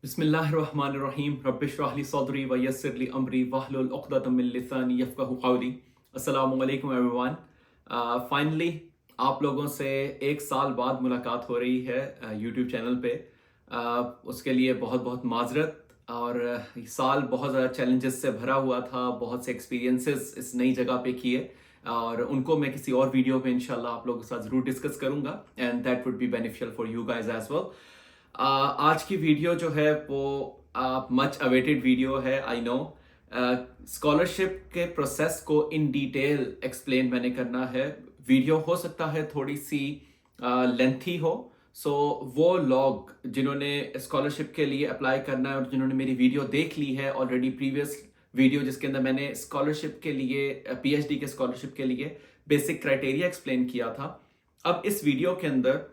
बिस्मिल्लाहिर्रहमानिर्रहीम रब्बिश्रह ली सदरी व यस्सिर ली अमरी वहलुल उक़दतम मिन लिसानी यफ़क़हू क़ौली। अस्सलामु अलैकुम एवरीवन। फाइनली आप लोगों से एक साल बाद मुलाकात हो रही है यूट्यूब चैनल पे। उसके लिए बहुत बहुत माज़रत। और ये साल बहुत ज़्यादा चैलेंजेस से भरा हुआ था, बहुत से एक्सपीरियंसेस इस नई जगह पे किए और उनको मैं किसी और वीडियो पे इंशाल्लाह आप लोगों के साथ ज़रूर डिस्कस करूंगा and that would be beneficial for you guys as well. आज की वीडियो जो है वो मच अवेटेड वीडियो है, आई नो। स्कॉलरशिप के प्रोसेस को इन डिटेल एक्सप्लेन मैंने करना है। वीडियो हो सकता है थोड़ी सी लेंथी हो, सो वो लोग जिन्होंने स्कॉलरशिप के लिए अप्लाई करना है और जिन्होंने मेरी वीडियो देख ली है ऑलरेडी, प्रीवियस वीडियो जिसके अंदर मैंने स्कॉलरशिप के लिए पीएचडी के स्कॉलरशिप के लिए बेसिक क्राइटेरिया एक्सप्लेन किया था, अब इस वीडियो के अंदर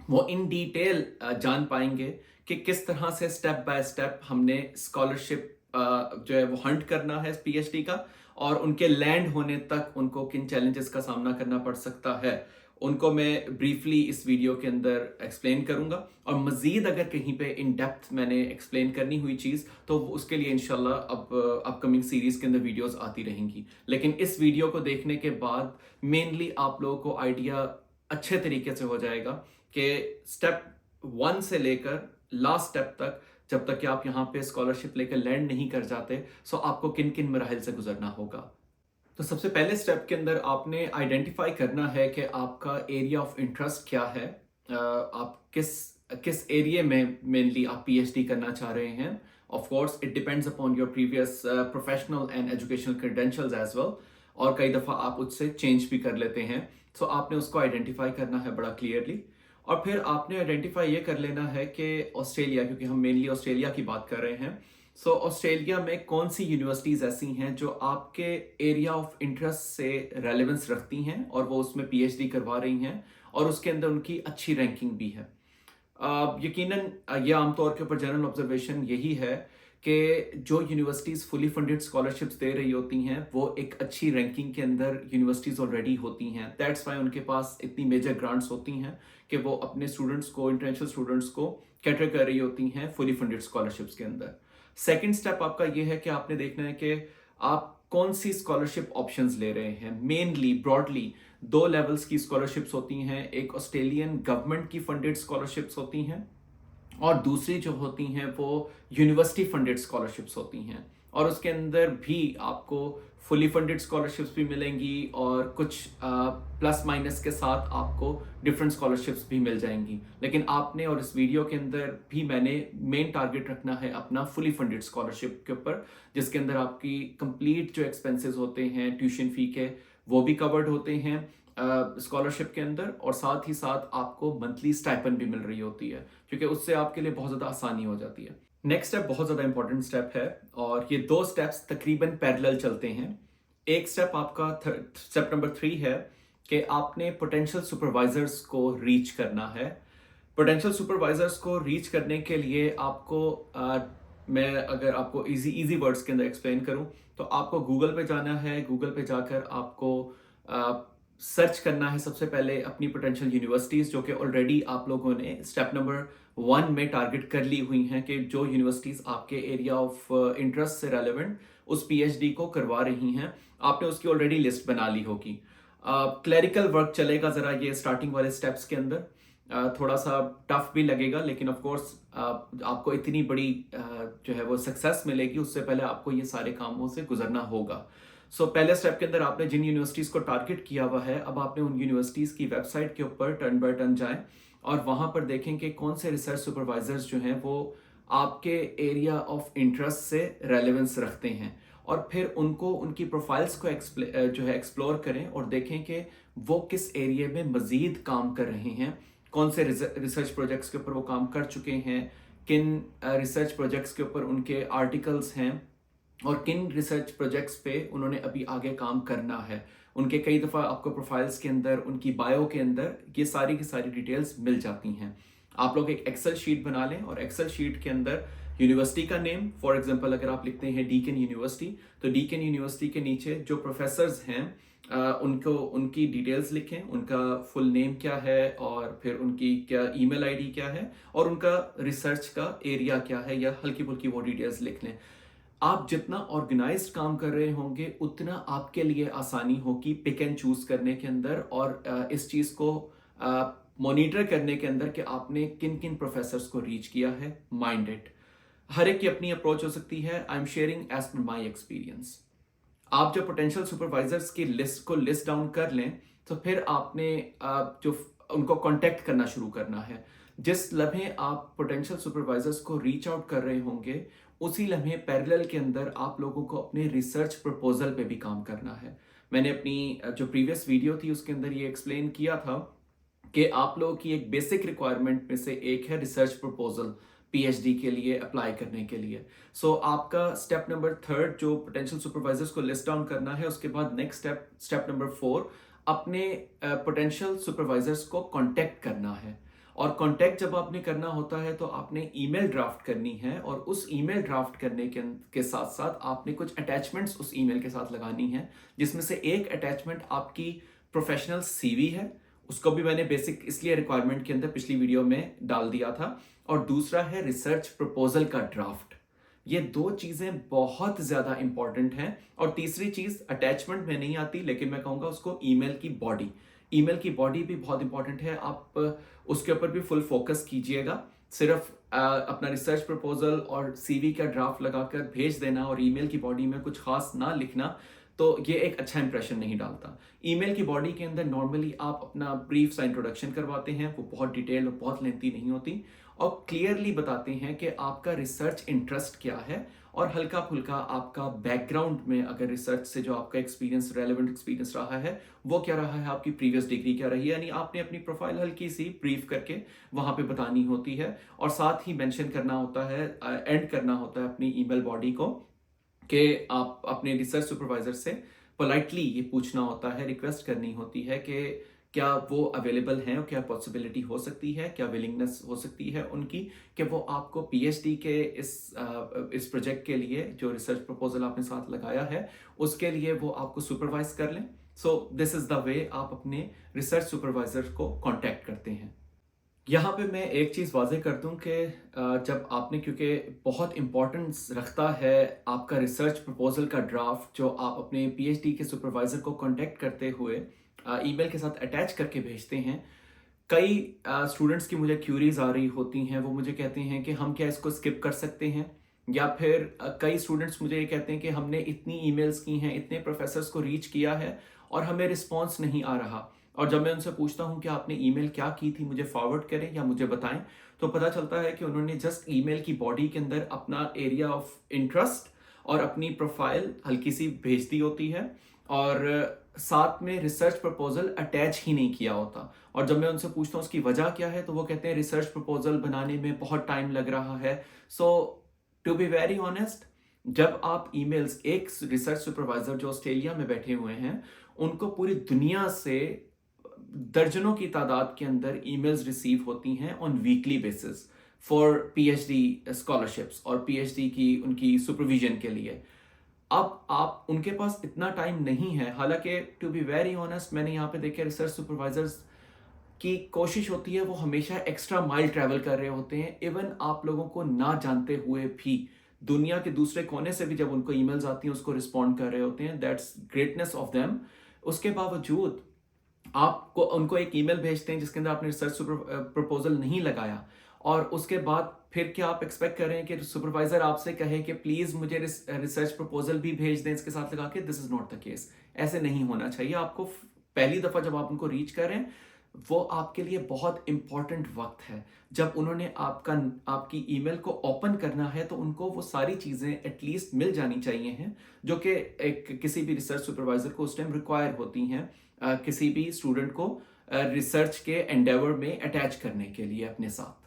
वो इन डिटेल जान पाएंगे कि किस तरह से स्टेप बाय स्टेप हमने स्कॉलरशिप जो है वो हंट करना है पीएचडी का, और उनके लैंड होने तक उनको किन चैलेंजेस का सामना करना पड़ सकता है, उनको मैं ब्रीफली इस वीडियो के अंदर एक्सप्लेन करूंगा। और मजीद अगर कहीं पे इन डेप्थ मैंने एक्सप्लेन करनी हुई चीज़ तो उसके लिए इंशाल्लाह अब अपकमिंग सीरीज के अंदर वीडियोस आती रहेंगी। लेकिन इस वीडियो को देखने के बाद मेनली आप लोगों को आइडिया अच्छे तरीके से हो जाएगा कि स्टेप 1 से लेकर लास्ट स्टेप तक, जब तक कि आप यहाँ पे स्कॉलरशिप लेकर लैंड नहीं कर जाते, सो आपको किन किन मराहल से गुजरना होगा। तो सबसे पहले स्टेप के अंदर आपने आइडेंटिफाई करना है कि आपका एरिया ऑफ इंटरेस्ट क्या है। आप किस किस एरिया में मेनली आप पीएचडी करना चाह रहे हैं। Of course it depends upon your previous professional and educational credentials as well, और कई दफ़ा आप उससे चेंज भी कर लेते हैं। सो आपने उसको आइडेंटिफाई करना है बड़ा क्लियरली। और फिर आपने आइडेंटिफाई ये कर लेना है कि ऑस्ट्रेलिया, क्योंकि हम मेनली ऑस्ट्रेलिया की बात कर रहे हैं, सो ऑस्ट्रेलिया में कौन सी यूनिवर्सिटीज़ ऐसी हैं जो आपके एरिया ऑफ इंटरेस्ट से रेलेवेंस रखती हैं और वो उसमें पीएचडी करवा रही हैं और उसके अंदर उनकी अच्छी रैंकिंग भी है। यकीनन ये आमतौर के ऊपर जनरल ऑब्जर्वेशन यही है कि जो यूनिवर्सिटीज़ फुली फंडेड स्कॉलरशिप्स दे रही होती हैं वो एक अच्छी रैंकिंग के अंदर यूनिवर्सिटीज़ ऑलरेडी होती हैं। दैट्स वाई उनके पास इतनी मेजर ग्रांट्स होती हैं कि वो अपने स्टूडेंट्स को, इंटरनेशनल स्टूडेंट्स को कैटर कर रही होती हैं फुली फंडेड स्कॉलरशिप्स के अंदर। सेकेंड स्टेप आपका ये है कि आपने देखना है कि आप कौन सी स्कॉलरशिप ऑप्शंस ले रहे हैं। मेनली ब्रॉडली 2 लेवल्स की स्कॉलरशिप्स होती हैं। एक ऑस्ट्रेलियन गवर्नमेंट की फंडेड स्कॉलरशिप्स होती हैं और दूसरी जो होती हैं वो यूनिवर्सिटी फंडेड स्कॉलरशिप्स होती हैं। और उसके अंदर भी आपको फुली फंडेड स्कॉलरशिप्स भी मिलेंगी और कुछ प्लस माइनस के साथ आपको डिफरेंट स्कॉलरशिप्स भी मिल जाएंगी। लेकिन आपने, और इस वीडियो के अंदर भी मैंने मेन टारगेट रखना है अपना फुली फंडेड स्कॉलरशिप के ऊपर, जिसके अंदर आपकी कंप्लीट जो एक्सपेंसेस होते हैं ट्यूशन फी के वो भी कवर्ड होते हैं स्कॉलरशिप के अंदर, और साथ ही साथ आपको मंथली स्टाइपेंड भी मिल रही होती है, क्योंकि उससे आपके लिए बहुत ज़्यादा आसानी हो जाती है। नेक्स्ट स्टेप बहुत ज़्यादा इंपॉर्टेंट स्टेप है और ये 2 स्टेप्स तकरीबन पैरेलल चलते हैं। एक स्टेप आपका स्टेप नंबर 3 है कि आपने पोटेंशियल सुपरवाइजर्स को रीच करना है। पोटेंशियल सुपरवाइजर्स को रीच करने के लिए आपको मैं अगर आपको इजी वर्ड्स के अंदर एक्सप्लेन करूं तो आपको गूगल पे जाना है। गूगल पे जाकर आपको सर्च करना है सबसे पहले अपनी पोटेंशियल यूनिवर्सिटीज़ जो कि ऑलरेडी आप लोगों ने स्टेप नंबर 1 में टारगेट कर ली हुई हैं, कि जो यूनिवर्सिटीज़ आपके एरिया ऑफ इंटरेस्ट से रेलेवेंट उस पीएचडी को करवा रही हैं, आपने उसकी ऑलरेडी लिस्ट बना ली होगी। क्लरिकल वर्क चलेगा ज़रा ये स्टार्टिंग वाले स्टेप्स के अंदर, थोड़ा सा टफ भी लगेगा, लेकिन ऑफ कोर्स आपको इतनी बड़ी जो है वो सक्सेस मिलेगी उससे पहले आपको ये सारे कामों से गुजरना होगा। सो पहले स्टेप के अंदर आपने जिन यूनिवर्सिटीज़ को टारगेट किया हुआ है, अब आपने उन यूनिवर्सिटीज़ की वेबसाइट के ऊपर टर्न बाय टर्न जाएं और वहाँ पर देखें कि कौन से रिसर्च सुपरवाइजर्स जो हैं वो आपके एरिया ऑफ इंटरेस्ट से रेलेवेंस रखते हैं, और फिर उनको, उनकी प्रोफाइल्स को जो है एक्सप्लोर करें और देखें कि वो किस एरिया में मज़ीद काम कर रहे हैं, कौन से रिसर्च प्रोजेक्ट्स के ऊपर वो काम कर चुके हैं, किन रिसर्च प्रोजेक्ट्स के ऊपर उनके आर्टिकल्स हैं और किन रिसर्च प्रोजेक्ट्स पे उन्होंने अभी आगे काम करना है। उनके कई दफ़ा आपको प्रोफाइल्स के अंदर, उनकी बायो के अंदर ये सारी की सारी डिटेल्स मिल जाती हैं। आप लोग एक एक्सेल शीट बना लें और एक्सेल शीट के अंदर यूनिवर्सिटी का नेम, फॉर एग्जांपल अगर आप लिखते हैं डीकन यूनिवर्सिटी, तो डीकन यूनिवर्सिटी के नीचे जो प्रोफेसर्स हैं उनको उनकी डिटेल्स लिखें, उनका फुल नेम क्या है और फिर उनकी क्या ईमेल आईडी क्या है और उनका रिसर्च का एरिया क्या है, या हल्की फुल्की वो डिटेल्स लिख लें। आप जितना ऑर्गेनाइज्ड काम कर रहे होंगे उतना आपके लिए आसानी होगी पिक एंड चूज करने के अंदर और इस चीज़ को मॉनिटर करने के अंदर कि आपने किन किन प्रोफेसर्स को रीच किया है। माइंड इट, हर एक की अपनी अप्रोच हो सकती है। I am sharing as per my experience. आप जब पोटेंशियल सुपरवाइजर्स की लिस्ट को लिस्ट डाउन कर लें तो फिर आपने जो उनको कांटेक्ट करना शुरू करना है। जिस लम्हे आप पोटेंशियल सुपरवाइजर्स को रीच आउट कर रहे होंगे उसी लम्हे पैरेलल के अंदर आप लोगों को अपने रिसर्च प्रपोजल पे भी काम करना है। मैंने अपनी जो प्रीवियस वीडियो थी उसके अंदर ये एक्सप्लेन किया था कि आप लोगों की एक बेसिक रिक्वायरमेंट में से एक है रिसर्च प्रपोजल पीएचडी के लिए अप्लाई करने के लिए। सो आपका स्टेप नंबर 3 जो पोटेंशियल सुपरवाइजर्स को लिस्ट डाउन करना है, उसके बाद नेक्स्ट स्टेप नंबर 4 अपने पोटेंशियल सुपरवाइजर्स को कांटेक्ट करना है। और कांटेक्ट जब आपने करना होता है तो आपने ईमेल ड्राफ्ट करनी है और उस ईमेल ड्राफ्ट करने के साथ साथ आपने कुछ अटैचमेंट्स उस ईमेल के साथ लगानी है, जिसमें से एक अटैचमेंट आपकी प्रोफेशनल सीवी है, उसको भी मैंने बेसिक इसलिए रिक्वायरमेंट के अंदर पिछली वीडियो में डाल दिया था, और दूसरा है रिसर्च प्रपोजल का ड्राफ्ट। ये दो चीजें बहुत ज्यादा इंपॉर्टेंट हैं। और तीसरी चीज अटैचमेंट में नहीं आती, लेकिन मैं कहूंगा उसको ईमेल की बॉडी। ईमेल की बॉडी भी बहुत इंपॉर्टेंट है, आप उसके ऊपर भी फुल फोकस कीजिएगा। सिर्फ अपना रिसर्च प्रपोजल और सीवी का ड्राफ्ट लगाकर भेज देना और ईमेल की बॉडी में कुछ खास ना लिखना, तो ये एक अच्छा इंप्रेशन नहीं डालता। ईमेल की बॉडी के अंदर नॉर्मली आप अपना ब्रीफ सा इंट्रोडक्शन करवाते हैं, वो बहुत डिटेल और बहुत लेंथी नहीं होती, और क्लियरली बताते हैं कि आपका रिसर्च इंटरेस्ट क्या है और हल्का फुल्का आपका बैकग्राउंड में अगर रिसर्च से जो आपका एक्सपीरियंस, रेलेवेंट एक्सपीरियंस रहा है वो क्या रहा है, आपकी प्रीवियस डिग्री क्या रही है, यानी आपने अपनी प्रोफाइल हल्की सी ब्रीफ करके वहां पे बतानी होती है। और साथ ही मेंशन करना होता है, एंड करना होता है अपनी ईमेल बॉडी को, कि आप अपने रिसर्च सुपरवाइजर से पोलाइटली ये पूछना होता है, रिक्वेस्ट करनी होती है कि क्या वो अवेलेबल हैं और क्या पॉसिबिलिटी हो सकती है, क्या विलिंगनेस हो सकती है उनकी कि वो आपको पीएचडी के इस प्रोजेक्ट के लिए जो रिसर्च प्रपोजल आपने साथ लगाया है उसके लिए वो आपको सुपरवाइज कर लें। So this is the way आप अपने रिसर्च सुपरवाइजर को कांटेक्ट करते हैं। यहाँ पे मैं एक चीज़ वाज़ेह कर दूं कि जब आपने, क्योंकि बहुत इम्पोर्टेंस रखता है आपका रिसर्च प्रपोजल का ड्राफ्ट जो आप अपने पीएचडी के सुपरवाइज़र को कांटेक्ट करते हुए ईमेल के साथ अटैच करके भेजते हैं। कई स्टूडेंट्स की मुझे क्यूरीज आ रही होती हैं, वो मुझे कहते हैं कि हम क्या इसको स्किप कर सकते हैं, या फिर कई स्टूडेंट्स मुझे ये कहते हैं कि हमने इतनी ईमेल्स की हैं, इतने प्रोफेसर्स को रीच किया है और हमें रिस्पॉन्स नहीं आ रहा। और जब मैं उनसे पूछता हूं कि आपने ईमेल क्या की थी, मुझे फॉरवर्ड करें या मुझे बताएं, तो पता चलता है कि उन्होंने जस्ट ईमेल की बॉडी के अंदर अपना एरिया ऑफ इंटरेस्ट और अपनी प्रोफाइल हल्की सी भेज दी होती है और साथ में रिसर्च प्रपोजल अटैच ही नहीं किया होता। और जब मैं उनसे पूछता हूँ उसकी वजह क्या है, तो वो कहते हैं रिसर्च प्रपोजल बनाने में बहुत टाइम लग रहा है। सो टू बी वेरी ऑनेस्ट, जब आप ईमेल्स, एक रिसर्च सुपरवाइजर जो ऑस्ट्रेलिया में बैठे हुए हैं उनको पूरी दुनिया से दर्जनों की तादाद के अंदर ईमेल्स रिसीव होती हैं on weekly basis for PhD scholarships और पीएचडी की उनकी सुपरविजन के लिए। अब आप उनके पास इतना टाइम नहीं है। हालांकि टू बी वेरी ऑनेस्ट, मैंने यहाँ पे देखे रिसर्च सुपरवाइजर्स की कोशिश होती है, वो हमेशा एक्स्ट्रा माइल ट्रैवल कर रहे होते हैं, इवन आप लोगों को ना जानते हुए भी दुनिया के दूसरे कोने से भी जब उनको ईमेल्स आती हैं उसको रिस्पॉन्ड कर रहे होते हैं। That's greatness of them. उसके बावजूद आपको उनको एक ईमेल भेजते हैं जिसके अंदर आपने रिसर्च प्रपोजल नहीं लगाया, और उसके बाद फिर क्या आप एक्सपेक्ट कर रहे हैं कि सुपरवाइजर आपसे कहे कि प्लीज मुझे रिसर्च प्रपोजल भी भेज दें इसके साथ लगा के। This is not the case, ऐसे नहीं होना चाहिए। आपको पहली दफा जब आप उनको रीच करें, वो आपके लिए बहुत इंपॉर्टेंट वक्त है। जब उन्होंने आपकी ईमेल को ओपन करना है तो उनको वो सारी चीजें एटलीस्ट मिल जानी चाहिए हैं जो कि एक किसी भी रिसर्च सुपरवाइजर को उस टाइम रिक्वायर होती हैं किसी भी स्टूडेंट को रिसर्च के एंडेवर में अटैच करने के लिए अपने साथ।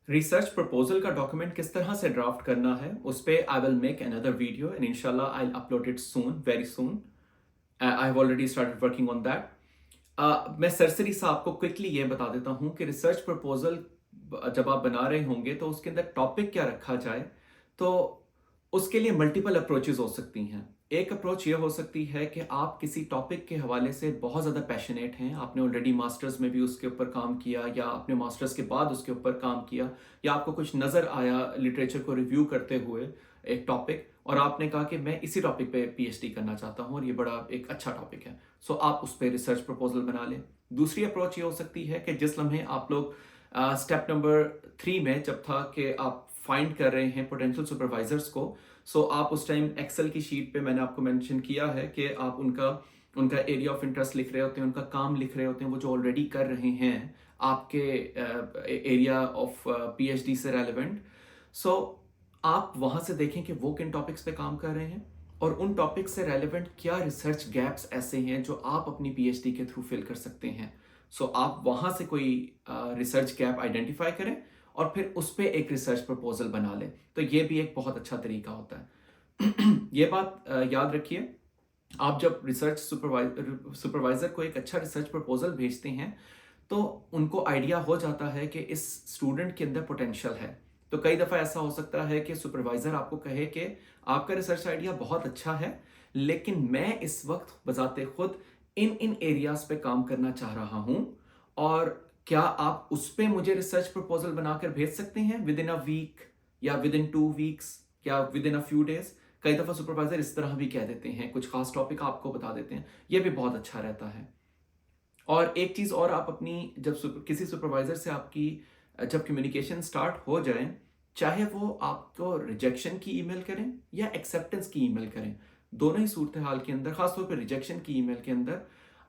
रिसर्च प्रपोजल का डॉक्यूमेंट किस तरह से ड्राफ्ट करना है उस पे I will make another video and इंशाल्लाह I will upload it soon, very soon. I have already started working on that. मैं सरसरी सा आपको क्विकली ये बता देता हूं कि रिसर्च प्रपोजल जब आप बना रहे होंगे तो उसके अंदर टॉपिक क्या रखा जाए, तो उसके लिए मल्टीपल अप्रोचेस हो सकती हैं। एक अप्रोच ये हो सकती है कि आप किसी टॉपिक के हवाले से बहुत ज़्यादा पैशनेट हैं, आपने ऑलरेडी मास्टर्स में भी उसके ऊपर काम किया, या आपने मास्टर्स के बाद उसके ऊपर काम किया, या आपको कुछ नज़र आया लिटरेचर को रिव्यू करते हुए एक टॉपिक, और आपने कहा कि मैं इसी टॉपिक पे पीएचडी करना चाहता हूँ और ये बड़ा एक अच्छा टॉपिक है, सो आप उस पर रिसर्च प्रपोजल बना लें। दूसरी अप्रोच ये हो सकती है कि जिस लम्हे आप लोग स्टेप नंबर 3 में जब था कि आप फाइंड कर रहे हैं पोटेंशियल सुपरवाइजर्स को, सो आप उस टाइम एक्सेल की शीट पे मैंने आपको मेंशन किया है कि आप उनका एरिया ऑफ इंटरेस्ट लिख रहे होते हैं, उनका काम लिख रहे होते हैं, वो जो ऑलरेडी कर रहे हैं आपके एरिया ऑफ पीएचडी से रेलेवेंट। सो आप वहाँ से देखें कि वो किन टॉपिक्स पे काम कर रहे हैं और उन टॉपिक से रेलेवेंट क्या रिसर्च गैप्स ऐसे हैं जो आप अपनी पीएचडी के थ्रू फिल कर सकते हैं। सो आप वहाँ से कोई रिसर्च गैप आइडेंटिफाई करें और फिर उस पर एक रिसर्च प्रपोजल बना लें, तो ये भी एक बहुत अच्छा तरीका होता है। ये बात याद रखिए, आप जब रिसर्च सुपरवाइजर को एक अच्छा रिसर्च प्रपोजल भेजते हैं तो उनको आइडिया हो जाता है कि इस स्टूडेंट के अंदर पोटेंशियल है। तो कई दफ़ा ऐसा हो सकता है कि सुपरवाइजर आपको कहे कि आपका रिसर्च आइडिया बहुत अच्छा है, लेकिन मैं इस वक्त बजाते खुद इन एरियाज पे काम करना चाह रहा हूं, और क्या आप उस पे मुझे रिसर्च प्रपोजल बनाकर भेज सकते हैं विद इन अ वीक, या विद इन 2 वीक्स, या with in a few days. कई दफ़ा सुपरवाइजर इस तरह भी कह देते हैं, कुछ खास टॉपिक आपको बता देते हैं, ये भी बहुत अच्छा रहता है। और एक चीज़ और, आप अपनी किसी सुपरवाइजर से आपकी जब कम्युनिकेशन स्टार्ट हो जाए, चाहे वो आपको रिजेक्शन की ईमेल करें या एक्सेप्टेंस की ईमेल करें, दोनों ही सूरत हाल के अंदर, खासतौर पर रिजेक्शन की ईमेल के अंदर,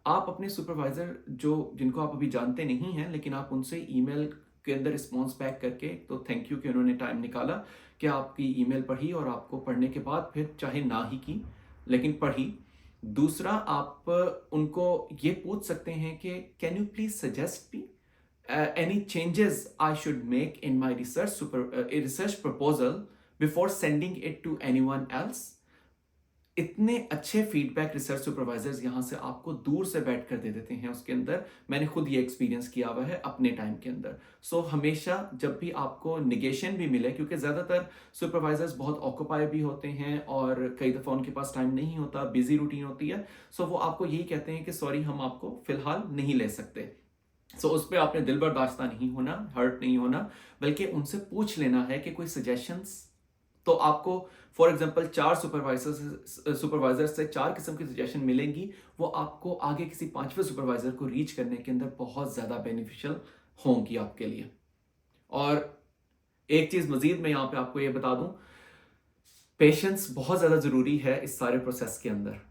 आप अपने सुपरवाइजर जिनको आप अभी जानते नहीं हैं, लेकिन आप उनसे ईमेल के अंदर रिस्पॉन्स बैक करके, तो थैंक यू कि उन्होंने टाइम निकाला कि आपकी ईमेल पढ़ी, और आपको पढ़ने के बाद फिर चाहे ना ही की लेकिन पढ़ी। दूसरा, आप उनको ये पूछ सकते हैं कि can you please suggest me any changes I should make in my research proposal before sending it to anyone else। इतने अच्छे फीडबैक रिसर्च सुपरवाइजर्स यहाँ से आपको दूर से बैठ कर दे देते हैं उसके अंदर। मैंने खुद ये एक्सपीरियंस किया हुआ है अपने टाइम के अंदर। सो हमेशा जब भी आपको निगेशन भी मिले, क्योंकि ज़्यादातर सुपरवाइजर्स बहुत ऑक्यूपाई भी होते हैं और कई दफ़ा उनके पास टाइम नहीं होता, बिजी रूटीन होती है, सो वो आपको यही कहते हैं कि सॉरी, हम आपको फ़िलहाल नहीं ले सकते। सो उस पर आपने दिल बर्दाश्ता नहीं होना, हर्ट नहीं होना, बल्कि उनसे पूछ लेना है कि कोई सजेशंस। तो आपको फॉर एग्जांपल 4 सुपरवाइजर से 4 किस्म की सजेशन मिलेंगी, वो आपको आगे किसी 5वें सुपरवाइजर को रीच करने के अंदर बहुत ज़्यादा बेनिफिशियल होंगी आपके लिए। और एक चीज़ मज़ीद मैं यहाँ पे आपको ये बता दूँ, पेशेंस बहुत ज़्यादा ज़रूरी है इस सारे प्रोसेस के अंदर।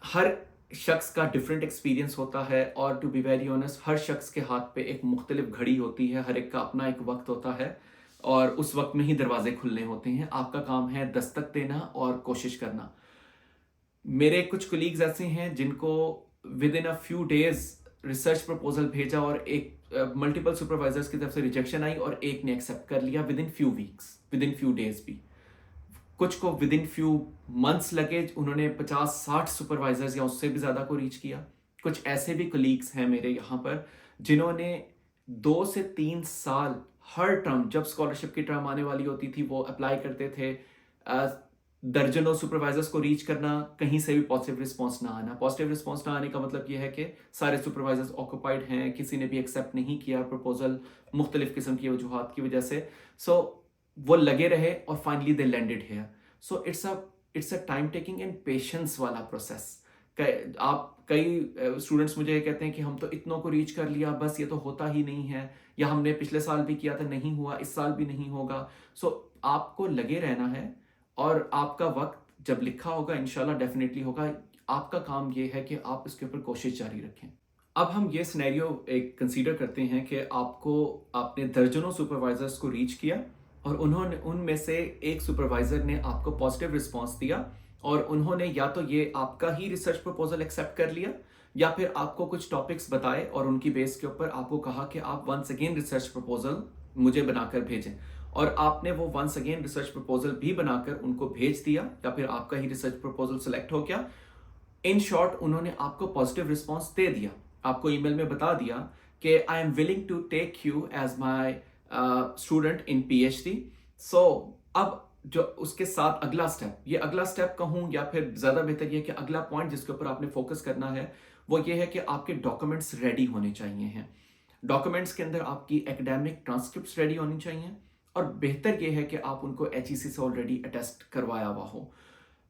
हर शख्स का डिफरेंट एक्सपीरियंस होता है, और टू बी वेरी ऑनेस्ट, हर शख्स के हाथ पे एक मुख्तलिफ घड़ी होती है, हर एक का अपना एक वक्त होता है, और उस वक्त में ही दरवाजे खुलने होते हैं। आपका काम है दस्तक देना और कोशिश करना। मेरे कुछ कोलीग्स ऐसे हैं जिनको with in a few days research proposal भेजा और एक मल्टीपल सुपरवाइजर्स की तरफ से रिजेक्शन आई, और एक ने एक्सेप्ट कर लिया with in few weeks, with in few days भी। कुछ को विद इन फ्यू मंथ्स लगे, उन्होंने 50-60 सुपरवाइजर्स या उससे भी ज़्यादा को रीच किया। कुछ ऐसे भी कोलीग्स हैं मेरे यहाँ पर जिन्होंने 2 से 3 साल हर टर्म, जब स्कॉलरशिप की टर्म आने वाली होती थी, वो अप्लाई करते थे। दर्जनों सुपरवाइजर्स को रीच करना, कहीं से भी पॉजिटिव रिस्पॉन्स ना आना। पॉजिटिव रिस्पॉन्स ना आने का मतलब ये है कि सारे सुपरवाइजर्स ऑक्यूपाइड हैं, किसी ने भी एक्सेप्ट नहीं किया प्रपोजल मुख्तलिफ किस्म की वजूहात की वजह से। सो वो लगे रहे और finally they landed here. So it's a time taking and patience वाला प्रोसेस। कई स्टूडेंट्स मुझे ये कहते हैं कि हम तो इतनों को रीच कर लिया, बस ये तो होता ही नहीं है, या हमने पिछले साल भी किया था, नहीं हुआ, इस साल भी नहीं होगा। सो आपको लगे रहना है, और आपका वक्त जब लिखा होगा इंशाल्लाह डेफिनेटली होगा। आपका काम ये है कि आप इसके ऊपर कोशिश जारी रखें। अब हम ये सिनेरियो एक कंसीडर करते हैं कि आपने दर्जनों सुपरवाइजर्स को रीच किया, और उनमें से एक सुपरवाइजर ने आपको पॉजिटिव रिस्पॉन्स दिया, और उन्होंने या तो ये आपका ही रिसर्च प्रपोजल एक्सेप्ट कर लिया, या फिर आपको कुछ टॉपिक्स बताए और उनकी बेस के ऊपर आपको कहा कि आप वंस अगेन रिसर्च प्रपोजल मुझे बनाकर भेजें, और आपने वो वंस अगेन रिसर्च प्रपोजल भी बनाकर उनको भेज दिया, या फिर आपका ही रिसर्च प्रपोजल सेलेक्ट हो गया। इन शॉर्ट, उन्होंने आपको पॉजिटिव रिस्पॉन्स दे दिया, आपको ईमेल में बता दिया कि I am willing to take you as my student in PhD। So अब जो उसके साथ अगला स्टेप, ये अगला स्टेप कहूँ या फिर ज़्यादा बेहतर ये कि अगला पॉइंट जिसके ऊपर आपने फोकस करना है वो ये है कि आपके डॉक्यूमेंट्स रेडी होने चाहिए हैं। डॉक्यूमेंट्स के अंदर आपकी एकेडमिक ट्रांसक्रिप्ट्स रेडी होनी चाहिए, और बेहतर ये है कि आप उनको HEC से ऑलरेडी अटेस्ट करवाया हुआ हो।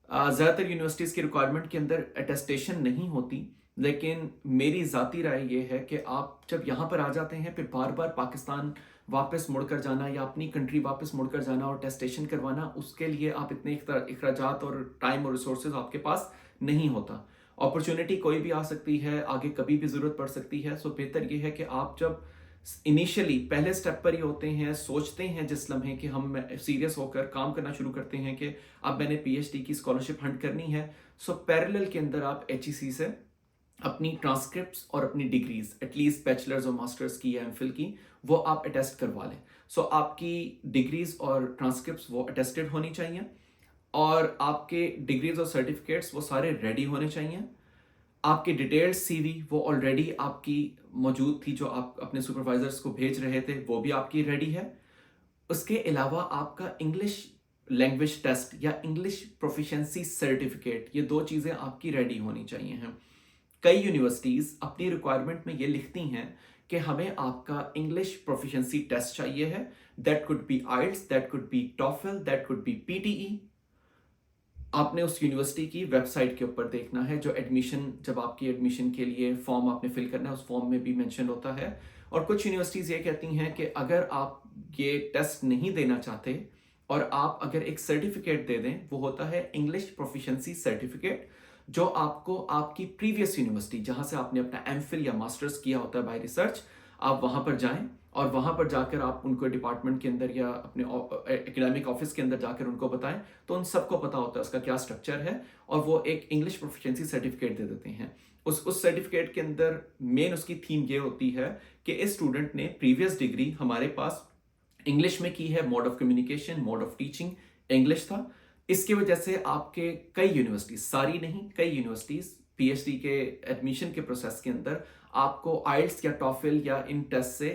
ज़्यादातर यूनिवर्सिटीज़ की रिक्वायरमेंट के अंदर अटेस्टेशन नहीं होती, लेकिन मेरी ज़ाती राय ये है कि आप जब यहाँ पर आ जाते हैं फिर बार बार पाकिस्तान वापस मुड़कर जाना या अपनी कंट्री वापस मुड़कर जाना और टेस्टेशन करवाना, उसके लिए आप इतने अखराजात और टाइम और रिसोर्सेज आपके पास नहीं होता। अपॉर्चुनिटी कोई भी आ सकती है, आगे कभी भी ज़रूरत पड़ सकती है। सो बेहतर ये है कि आप जब इनिशियली पहले स्टेप पर ही होते हैं, सोचते हैं जिस लम्हे कि हम सीरियस होकर काम करना शुरू करते हैं कि अब मैंने PhD की स्कॉलरशिप हंट करनी है, सो पैरेलल के अंदर आप HEC से अपनी ट्रांसक्रिप्ट्स और अपनी डिग्रीज एटलीस्ट बैचलर्स और मास्टर्स की या MPhil की वो आप अटेस्ट करवा लें। सो आपकी डिग्रीज और ट्रांसक्रिप्ट्स वो अटेस्टेड होनी चाहिए, और आपके डिग्रीज और सर्टिफिकेट्स वो सारे रेडी होने चाहिए। आपकी डिटेल्ड CV वो ऑलरेडी आपकी मौजूद थी, जो आप अपने सुपरवाइजर्स को भेज रहे थे, वो भी आपकी रेडी है। उसके अलावा आपका इंग्लिश लैंग्वेज टेस्ट या इंग्लिश प्रोफिशिएंसी सर्टिफिकेट, ये दो चीज़ें आपकी रेडी होनी चाहिए हैं। कई यूनिवर्सिटीज़ अपनी रिक्वायरमेंट में ये लिखती हैं कि हमें आपका इंग्लिश प्रोफिशिएंसी टेस्ट चाहिए है। That could be IELTS, that could be TOEFL, that could be PTE। आपने उस यूनिवर्सिटी की वेबसाइट के ऊपर देखना है, जो एडमिशन, जब आपकी एडमिशन के लिए फॉर्म आपने फिल करना है उस फॉर्म में भी मेंशन होता है। और कुछ यूनिवर्सिटीज़ ये कहती हैं कि अगर आप ये टेस्ट नहीं देना चाहते और आप अगर एक सर्टिफिकेट दे दें, वो होता है इंग्लिश प्रोफिशिएंसी सर्टिफिकेट, जो आपको आपकी प्रीवियस यूनिवर्सिटी जहाँ से आपने अपना MPhil या मास्टर्स किया होता है बाय रिसर्च, आप वहाँ पर जाएं और वहाँ पर जाकर आप उनको डिपार्टमेंट के अंदर या अपने एकेडमिक ऑफिस के अंदर जाकर उनको बताएं, तो उन सबको पता होता है उसका क्या स्ट्रक्चर है, और वो एक इंग्लिश प्रोफिशिएंसी सर्टिफिकेट दे देते हैं। उस सर्टिफिकेट के अंदर मेन उसकी थीम ये होती है कि इस स्टूडेंट ने प्रीवियस डिग्री हमारे पास इंग्लिश में की है, mode of communication, mode of teaching English था। इसकी वजह से आपके कई यूनिवर्सिटीज, सारी नहीं, कई यूनिवर्सिटीज PhD के एडमिशन के प्रोसेस के अंदर आपको IELTS या TOEFL या इन टेस्ट से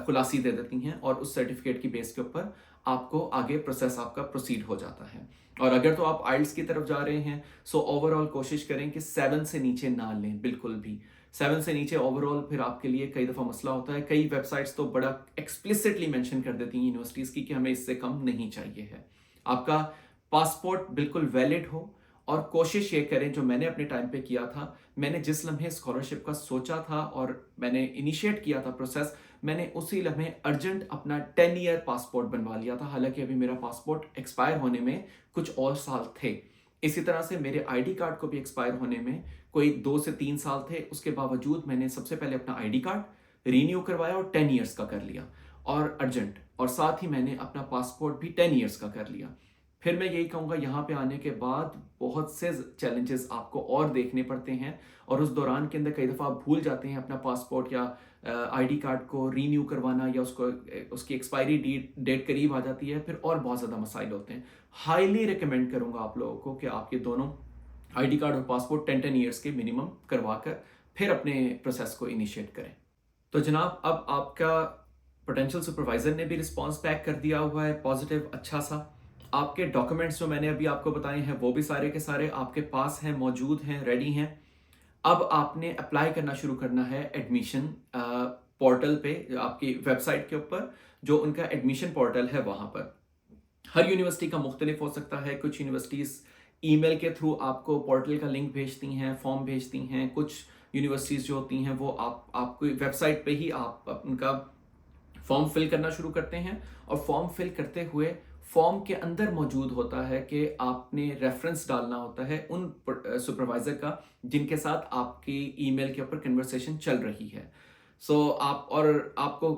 खुलासी दे देती हैं, और उस सर्टिफिकेट की बेस के ऊपर आपको आगे प्रोसेस आपका प्रोसीड हो जाता है। और अगर तो आप IELTS की तरफ जा रहे हैं, सो ओवरऑल कोशिश करें कि 7 से नीचे ना लें, बिल्कुल भी 7 से नीचे ओवरऑल फिर आपके लिए कई दफ़ा मसला होता है। कई वेबसाइट्स तो बड़ा एक्सप्लिसिटली मेंशन कर देती हैं यूनिवर्सिटीज़ की कि हमें इससे कम नहीं चाहिए है। आपका पासपोर्ट बिल्कुल वैलिड हो, और कोशिश ये करें, जो मैंने अपने टाइम पे किया था, मैंने जिस लम्हे स्कॉलरशिप का सोचा था और मैंने इनिशिएट किया था प्रोसेस, मैंने उसी लम्हे अर्जेंट अपना 10 ईयर पासपोर्ट बनवा लिया था। हालांकि अभी मेरा पासपोर्ट एक्सपायर होने में कुछ और साल थे। इसी तरह से मेरे ID कार्ड को भी एक्सपायर होने में कोई 2 से 3 साल थे। उसके बावजूद मैंने सबसे पहले अपना ID कार्ड रीन्यू करवाया और 10 ईयर्स का कर लिया, और अर्जेंट, और साथ ही मैंने अपना पासपोर्ट भी 10 ईयर्स का कर लिया। फिर मैं यही कहूँगा, यहाँ पे आने के बाद बहुत से चैलेंजेस आपको और देखने पड़ते हैं, और उस दौरान के अंदर कई दफ़ा आप भूल जाते हैं अपना पासपोर्ट या ID कार्ड को रीन्यू करवाना, या उसकी एक्सपायरी डेट करीब आ जाती है, फिर और बहुत ज़्यादा मसाइल होते हैं। हाईली रिकमेंड करूँगा आप लोगों को कि आप ये दोनों ID कार्ड और पासपोर्ट 10 ईयर्स के मिनिमम करवा कर फिर अपने प्रोसेस को इनिशिएट करें। तो जनाब, अब आपका पोटेंशियल सुपरवाइज़र ने भी रिस्पॉन्स बैक कर दिया हुआ है पॉजिटिव, अच्छा सा। आपके डॉक्यूमेंट्स जो मैंने अभी आपको बताए हैं वो भी सारे के सारे आपके पास हैं, मौजूद हैं, रेडी हैं। अब आपने अप्लाई करना शुरू करना है एडमिशन पोर्टल पे, आपकी वेबसाइट के ऊपर जो उनका एडमिशन पोर्टल है वहाँ पर। हर यूनिवर्सिटी का मुख्तलिफ हो सकता है। कुछ यूनिवर्सिटीज़ ईमेल के थ्रू आपको पोर्टल का लिंक भेजती हैं, फॉर्म भेजती हैं। कुछ यूनिवर्सिटीज़ जो होती हैं वो आपको वेबसाइट पे ही आप उनका फॉर्म फिल करना शुरू करते हैं, और फॉर्म फिल करते हुए फॉर्म के अंदर मौजूद होता है कि आपने रेफरेंस डालना होता है उन सुपरवाइज़र का जिनके साथ आपकी ईमेल के ऊपर कन्वर्सेशन चल रही है। सो आपको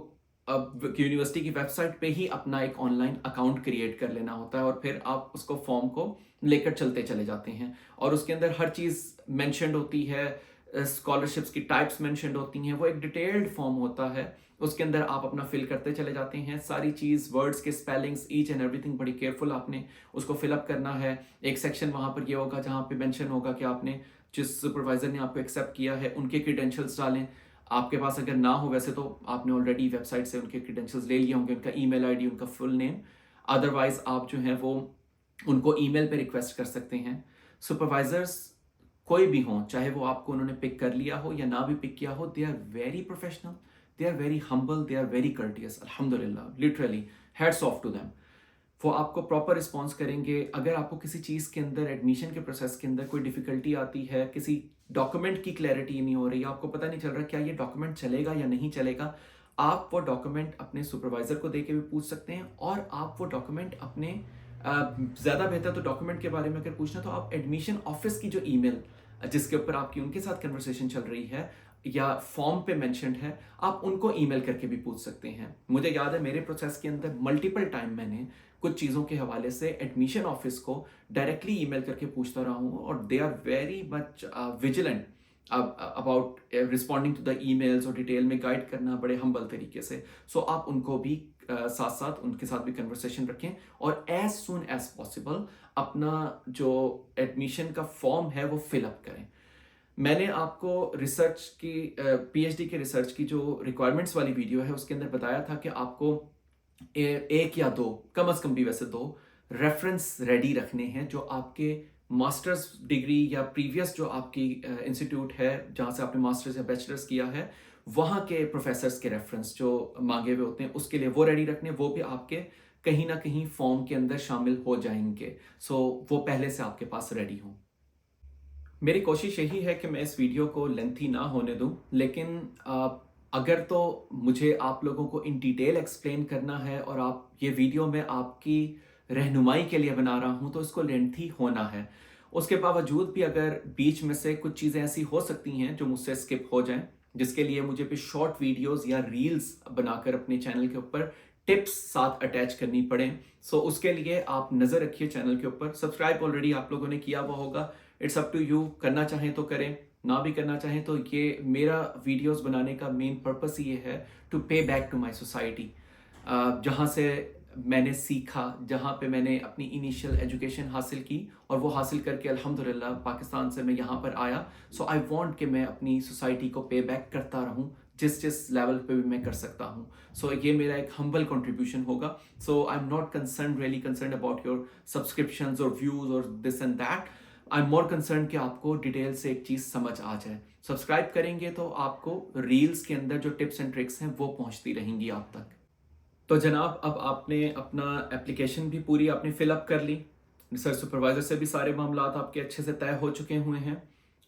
अब यूनिवर्सिटी की वेबसाइट पे ही अपना एक ऑनलाइन अकाउंट क्रिएट कर लेना होता है, और फिर आप उसको फॉर्म को लेकर चलते चले जाते हैं, और उसके अंदर हर चीज़ मेंशन्ड होती है, स्कॉलरशिप्स की टाइप्स मेंशन्ड होती हैं। वो एक डिटेल्ड फॉर्म होता है, उसके अंदर आप अपना फिल करते चले जाते हैं। सारी चीज़, वर्ड्स के स्पेलिंग्स, ईच एंड एवरीथिंग बड़ी केयरफुल आपने उसको फिलअप करना है। एक सेक्शन वहाँ पर ये होगा जहाँ पे मेंशन होगा कि आपने जिस सुपरवाइज़र ने आपको एक्सेप्ट किया है उनके क्रीडेंशियल्स डालें। आपके पास अगर ना हो, वैसे तो आपने ऑलरेडी वेबसाइट से उनके क्रेडेंशियल्स ले लिए होंगे, उनका ईमेल आईडी, उनका फुल नेम। अदरवाइज आप जो है वो उनको ईमेल पे रिक्वेस्ट कर सकते हैं। सुपरवाइजर्स कोई भी हों, चाहे वो आपको उन्होंने पिक कर लिया हो या ना भी पिक किया हो, they are very professional, they are very humble, they are very courteous, अल्हम्दुलिल्लाह, literally hats off to them. वो आपको प्रॉपर रिस्पॉन्स करेंगे। अगर आपको किसी चीज़ के अंदर, एडमिशन के प्रोसेस के अंदर कोई डिफिकल्टी आती है, किसी डॉक्यूमेंट की क्लैरिटी नहीं हो रही, आपको पता नहीं चल रहा क्या ये डॉक्यूमेंट चलेगा या नहीं चलेगा, आप वो डॉक्यूमेंट अपने सुपरवाइजर को दे के भी पूछ सकते हैं। और आप वो डॉक्यूमेंट अपने ज़्यादा बेहतर तो डॉक्यूमेंट के बारे में अगर पूछना, तो आप एडमिशन ऑफिस की जो ईमेल जिसके ऊपर आपकी उनके साथ कन्वर्सेशन चल रही है या फॉर्म पे मेंशन्ड है, आप उनको ईमेल करके भी पूछ सकते हैं। मुझे याद है मेरे प्रोसेस के अंदर मल्टीपल टाइम मैंने कुछ चीज़ों के हवाले से एडमिशन ऑफिस को डायरेक्टली ईमेल करके पूछता रहा हूँ, और they are very much vigilant about responding to the emails और डिटेल में गाइड करना बड़े हम्बल तरीके से। सो आप उनको भी साथ साथ उनके साथ भी कन्वर्सेशन रखें, और एज सुन एज पॉसिबल अपना जो एडमिशन का फॉर्म है वो फिल अप करें। मैंने आपको रिसर्च की पीएचडी के रिसर्च की जो रिक्वायरमेंट्स वाली वीडियो है उसके अंदर बताया था कि आपको एक या दो, कम अज कम भी वैसे दो रेफरेंस रेडी रखने हैं, जो आपके मास्टर्स डिग्री या प्रीवियस जो आपकी इंस्टीट्यूट है जहाँ से आपने मास्टर्स या बैचलर्स किया है, वहाँ के प्रोफेसर्स के रेफरेंस जो मांगे हुए होते हैं उसके लिए वो रेडी रखने, वो भी आपके कहीं ना कहीं फॉर्म के अंदर शामिल हो जाएंगे। सो वो पहले से आपके पास रेडी हों। मेरी कोशिश यही है कि मैं इस वीडियो को लेंथी ना होने दूं, लेकिन अगर तो मुझे आप लोगों को इन डिटेल एक्सप्लेन करना है और आप ये वीडियो मैं आपकी रहनुमाई के लिए बना रहा हूं, तो इसको लेंथी होना है। उसके बावजूद भी अगर बीच में से कुछ चीज़ें ऐसी हो सकती हैं जो मुझसे स्किप हो जाएं, जिसके लिए मुझे फिर शॉर्ट वीडियोस या रील्स बनाकर अपने चैनल के ऊपर टिप्स साथ अटैच करनी पड़े, सो उसके लिए आप नज़र रखिए चैनल के ऊपर। सब्सक्राइब ऑलरेडी आप लोगों ने किया हुआ होगा, इट्स अप टू यू, करना चाहें तो करें, ना भी करना चाहें तो। ये मेरा वीडियोस बनाने का मेन पर्पस ये है टू पे बैक टू माय सोसाइटी, जहाँ से मैंने सीखा, जहाँ पे मैंने अपनी इनिशियल एजुकेशन हासिल की, और वो हासिल करके अल्हम्दुलिल्लाह पाकिस्तान से मैं यहाँ पर आया। सो आई वांट कि मैं अपनी सोसाइटी को पे बैक करता रहूँ जिस जिस लेवल पे भी मैं कर सकता हूँ। सो ये मेरा एक हम्बल कंट्रीब्यूशन होगा। So I am not concern really concern about your subscriptions और व्यूज और this and that. I am more concern कि आपको डिटेल से एक चीज़ समझ आ जाए। सब्सक्राइब करेंगे तो आपको रील्स के अंदर जो टिप्स एंड ट्रिक्स हैं वो पहुंचती रहेंगी आप तक। तो जनाब, अब आपने अपना एप्लीकेशन भी पूरी आपने फिलअप कर ली, रिसर्च सुपरवाइजर से भी सारे मामला आपके अच्छे से तय हो चुके हुए हैं।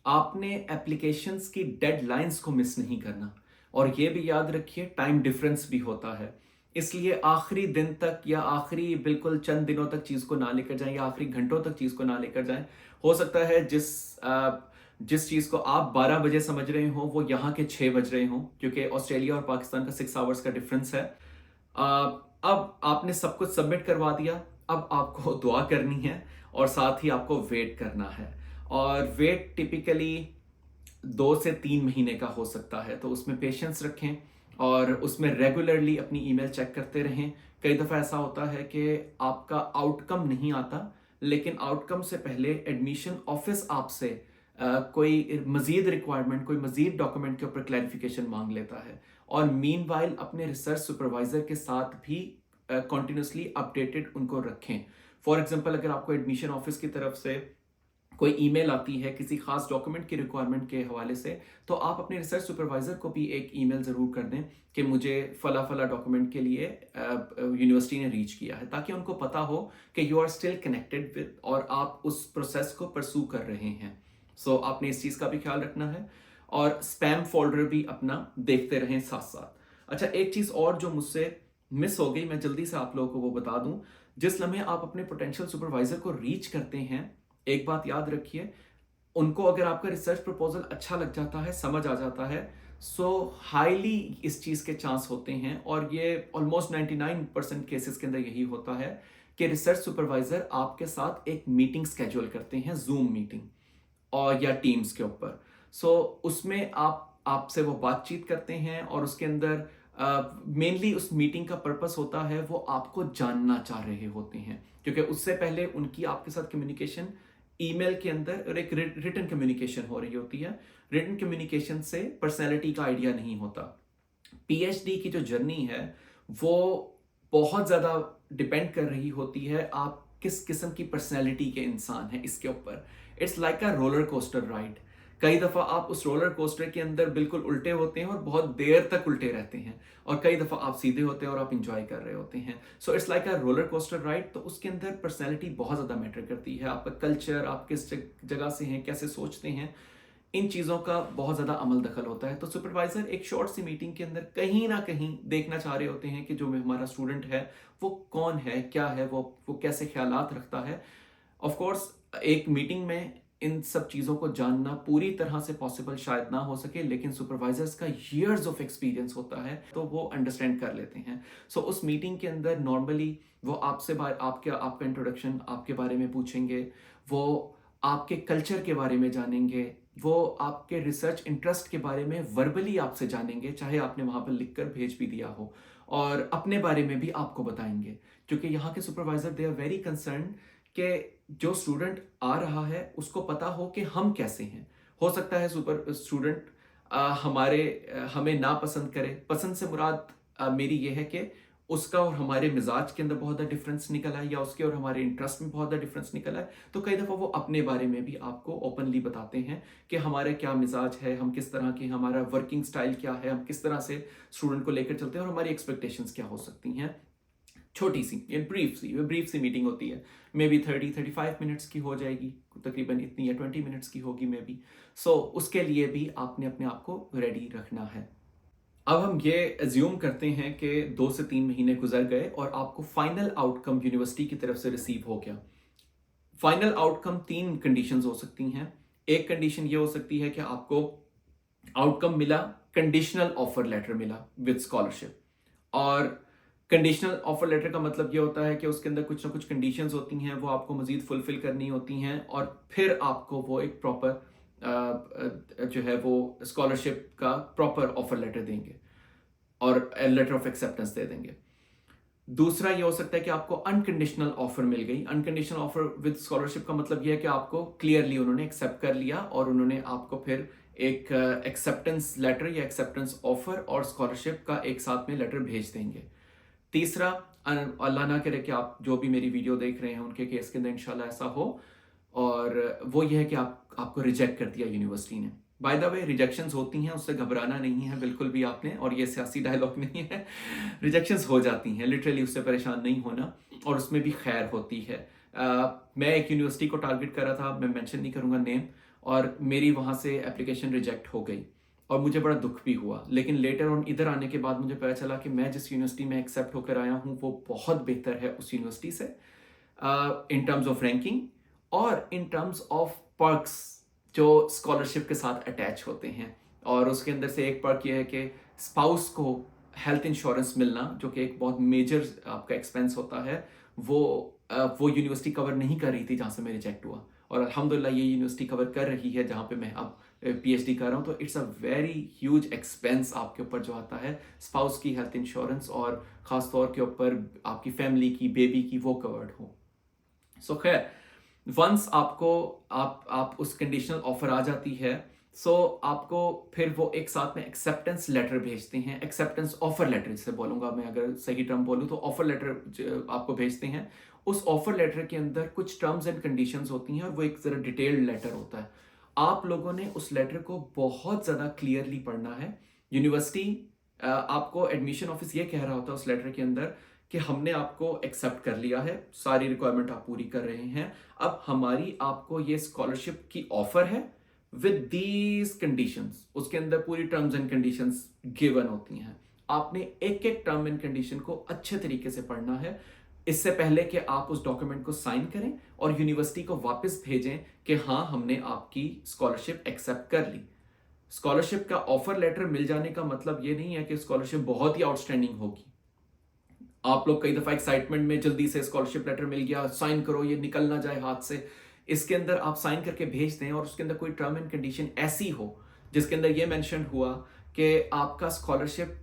आपने एप्लीकेशंस की डेडलाइंस को मिस नहीं करना, और ये भी याद रखिए टाइम डिफरेंस भी होता है, इसलिए आखिरी दिन तक या आखिरी बिल्कुल चंद दिनों तक चीज़ को ना लेकर जाएं, या आखिरी घंटों तक चीज़ को ना लेकर जाएं। हो सकता है जिस चीज़ को आप 12 बजे समझ रहे हो वो यहाँ के 6 बज रहे हो, क्योंकि ऑस्ट्रेलिया और पाकिस्तान का 6 आवर्स का डिफरेंस है। अब आपने सब कुछ सबमिट करवा दिया, अब आपको दुआ करनी है और साथ ही आपको वेट करना है। और वेट टिपिकली 2 से 3 महीने का हो सकता है, तो उसमें पेशेंस रखें और उसमें रेगुलरली अपनी ईमेल चेक करते रहें। कई दफ़ा ऐसा होता है कि आपका आउटकम नहीं आता, लेकिन आउटकम से पहले एडमिशन ऑफिस आपसे कोई मज़ीद रिक्वायरमेंट, कोई मज़ीद डॉक्यूमेंट के ऊपर क्लैरिफिकेशन मांग लेता है। और मीनवाइल अपने रिसर्च सुपरवाइजर के साथ भी कंटिन्यूसली अपडेटेड उनको रखें। फॉर एग्जांपल, अगर आपको एडमिशन ऑफिस की तरफ से कोई ईमेल आती है किसी खास डॉक्यूमेंट की रिक्वायरमेंट के हवाले से, तो आप अपने रिसर्च सुपरवाइजर को भी एक ईमेल ज़रूर कर दें कि मुझे फला फला डॉक्यूमेंट के लिए यूनिवर्सिटी ने रीच किया है, ताकि उनको पता हो कि you are still connected with और आप उस प्रोसेस को परसू कर रहे हैं। सो आपने इस चीज़ का भी ख्याल रखना है, और स्पैम फोल्डर भी अपना देखते रहें साथ साथ। अच्छा, एक चीज़ और जो मुझसे मिस हो गई, मैं जल्दी से आप लोगों को वो बता दूं। जिस लम्हे आप अपने पोटेंशियल सुपरवाइजर को रीच करते हैं, एक बात याद रखिए, उनको अगर आपका रिसर्च प्रपोजल अच्छा लग जाता है, समझ आ जाता है, सो हाईली इस चीज़ के चांस होते हैं, और ये ऑलमोस्ट 99% केसेस के अंदर यही होता है कि रिसर्च सुपरवाइजर आपके साथ एक मीटिंग स्केड्यूल करते हैं, जूम मीटिंग और या टीम्स के ऊपर। सो उसमें आपसे वो बातचीत करते हैं, और उसके अंदर मेनली उस मीटिंग का पर्पस होता है वो आपको जानना चाह रहे होते हैं, क्योंकि उससे पहले उनकी आपके साथ कम्युनिकेशन ईमेल के अंदर और एक रिटन कम्युनिकेशन हो रही होती है। रिटन कम्युनिकेशन से पर्सनैलिटी का आइडिया नहीं होता। पीएचडी की जो जर्नी है वो बहुत ज़्यादा डिपेंड कर रही होती है आप किस किस्म की पर्सनैलिटी के इंसान हैं इसके ऊपर। It's like a roller coaster ride. कई दफ़ा आप उस रोलर कोस्टर के अंदर बिल्कुल उल्टे होते हैं और बहुत देर तक उल्टे रहते हैं, और कई दफ़ा आप सीधे होते हैं और आप इंजॉय कर रहे होते हैं। So it's like a roller coaster ride. तो उसके अंदर पर्सनैलिटी बहुत ज़्यादा मैटर करती है, आपका कल्चर, आप किस जगह से हैं, कैसे सोचते हैं, इन चीज़ों का बहुत ज़्यादा अमल दखल होता है। तो सुपरवाइज़र एक शॉर्ट सी मीटिंग के अंदर कहीं ना कहीं देखना चाह रहे होते हैं कि जो हमारा स्टूडेंट है वो कौन है, क्या है, वो कैसे ख्यालात रखता है। ऑफ कोर्स एक मीटिंग में इन सब चीज़ों को जानना पूरी तरह से पॉसिबल शायद ना हो सके, लेकिन सुपरवाइजर्स का ईयर्स ऑफ एक्सपीरियंस होता है तो वो अंडरस्टैंड कर लेते हैं। सो उस मीटिंग के अंदर नॉर्मली वो आपसे आपका इंट्रोडक्शन आपके बारे में पूछेंगे, वो आपके कल्चर के बारे में जानेंगे, वो आपके रिसर्च इंटरेस्ट के बारे में वर्बली आपसे जानेंगे, चाहे आपने वहाँ पर लिख कर भेज भी दिया हो, और अपने बारे में भी आपको बताएंगे। क्योंकि यहाँ के supervisor they are very concern कि जो स्टूडेंट आ रहा है उसको पता हो कि हम कैसे हैं। हो सकता है स्टूडेंट हमें ना पसंद करे। पसंद से मुराद मेरी ये है कि उसका और हमारे मिजाज के अंदर बहुत ज़्यादा डिफरेंस निकला है, या उसके और हमारे इंटरेस्ट में बहुत ज़्यादा डिफरेंस निकला है। तो कई दफ़ा वो अपने बारे में भी आपको ओपनली बताते हैं कि हमारे क्या मिजाज है, हम किस तरह के, हमारा वर्किंग स्टाइल क्या है, हम किस तरह से स्टूडेंट को लेकर चलते हैं और हमारी एक्सपेक्टेशंस क्या हो सकती हैं। छोटी सी ब्रीफ सी मीटिंग होती है, मे बी 30-35 मिनट्स की हो जाएगी, तकरीबन इतनी, या 20 मिनट्स की होगी मे बी। सो उसके लिए भी आपने अपने आप को रेडी रखना है। अब हम ये एज्यूम करते हैं कि 2 से 3 महीने गुजर गए और आपको फाइनल आउटकम यूनिवर्सिटी की तरफ से रिसीव हो गया। फाइनल आउटकम 3 कंडीशंस हो सकती हैं। एक कंडीशन ये हो सकती है कि आपको आउटकम मिला, कंडीशनल ऑफर लेटर मिला विद स्कॉलरशिप। और कंडीशनल ऑफर लेटर का मतलब ये होता है कि उसके अंदर कुछ ना कुछ कंडीशंस होती हैं, वो आपको मजीद फुलफिल करनी होती हैं, और फिर आपको वो एक प्रॉपर जो है वो स्कॉलरशिप का प्रॉपर ऑफर लेटर देंगे और लेटर ऑफ एक्सेप्टेंस दे देंगे। दूसरा ये हो सकता है कि आपको अनकंडीशनल ऑफर मिल गई। अनकंडीशनल ऑफर विद स्कॉलरशिप का मतलब ये है कि आपको क्लियरली उन्होंने एक्सेप्ट कर लिया और उन्होंने आपको फिर एक एक्सेप्टेंस लेटर या एक्सेप्टेंस ऑफर और स्कॉलरशिप का एक साथ में लेटर भेज देंगे। तीसरा, अल्लाह ना करे कि आप जो भी मेरी वीडियो देख रहे हैं उनके केस के अंदर इंशाल्लाह ऐसा हो, और वो ये है कि आपको रिजेक्ट कर दिया यूनिवर्सिटी ने। बाय द वे, रिजेक्शंस होती हैं, उससे घबराना नहीं है बिल्कुल भी आपने, और ये सियासी डायलॉग नहीं है। रिजेक्शंस हो जाती हैं लिटरली, उससे परेशान नहीं होना, और उसमें भी खैर होती है। मैं एक यूनिवर्सिटी को टारगेट कर रहा था, मैं मेंशन नहीं करूँगा नेम, और मेरी वहाँ से एप्लीकेशन रिजेक्ट हो गई और मुझे बड़ा दुख भी हुआ। लेकिन लेटर ऑन इधर आने के बाद मुझे पता चला कि मैं जिस यूनिवर्सिटी में एक्सेप्ट होकर आया हूँ वो बहुत बेहतर है उस यूनिवर्सिटी से, इन टर्म्स ऑफ रैंकिंग और इन टर्म्स ऑफ पर्क्स जो स्कॉलरशिप के साथ अटैच होते हैं। और उसके अंदर से एक पर्क ये है कि स्पाउस को हेल्थ इंश्योरेंस मिलना, जो कि एक बहुत मेजर आपका एक्सपेंस होता है, वो यूनिवर्सिटी कवर नहीं कर रही थी जहाँ से मैं रिजेक्ट हुआ, और अल्हम्दुलिल्लाह ये यूनिवर्सिटी कवर कर रही है जहाँ पे मैं अब पीएचडी कर रहा हूँ। तो it's a very huge expense आपके ऊपर जो आता है, स्पाउस की हेल्थ इंश्योरेंस, और ख़ास तौर के ऊपर आपकी फैमिली की, बेबी की, वो कवर्ड हो। सो खैर, वंस आपको आप उस कंडीशनल ऑफर आ जाती है, सो आपको फिर वो एक साथ में एक्सेप्टेंस लेटर भेजते हैं। एक्सेप्टेंस ऑफर लेटर जिसे बोलूँगा मैं, अगर सही टर्म बोलूँ तो ऑफर लेटर आपको भेजते हैं। उस ऑफर लेटर के अंदर कुछ टर्म्स एंड कंडीशंस होती हैं और वो एक ज़रा डिटेल्ड लेटर होता है। आप लोगों ने उस लेटर को बहुत ज़्यादा क्लियरली पढ़ना है। यूनिवर्सिटी आपको, एडमिशन ऑफिस ये कह रहा होता है उस लेटर के अंदर कि हमने आपको एक्सेप्ट कर लिया है, सारी रिक्वायरमेंट आप पूरी कर रहे हैं, अब हमारी आपको ये स्कॉलरशिप की ऑफर है विद दीज कंडीशंस। उसके अंदर पूरी टर्म्स एंड कंडीशंस गिवन होती हैं। आपने एक एक टर्म एंड कंडीशन को अच्छे तरीके से पढ़ना है इससे पहले कि आप उस डॉक्यूमेंट को साइन करें और यूनिवर्सिटी को वापस भेजें कि हाँ, हमने आपकी स्कॉलरशिप एक्सेप्ट कर ली। स्कॉलरशिप का ऑफर लेटर मिल जाने का मतलब ये नहीं है कि स्कॉलरशिप बहुत ही आउटस्टैंडिंग होगी। आप लोग कई दफ़ा एक्साइटमेंट में जल्दी से स्कॉलरशिप लेटर मिल गया, साइन करो, ये निकल ना जाए हाथ से। इसके अंदर आप साइन करके भेज दें और उसके अंदर कोई टर्म एंड कंडीशन ऐसी हो जिसके अंदर ये मेंशन हुआ कि आपका स्कॉलरशिप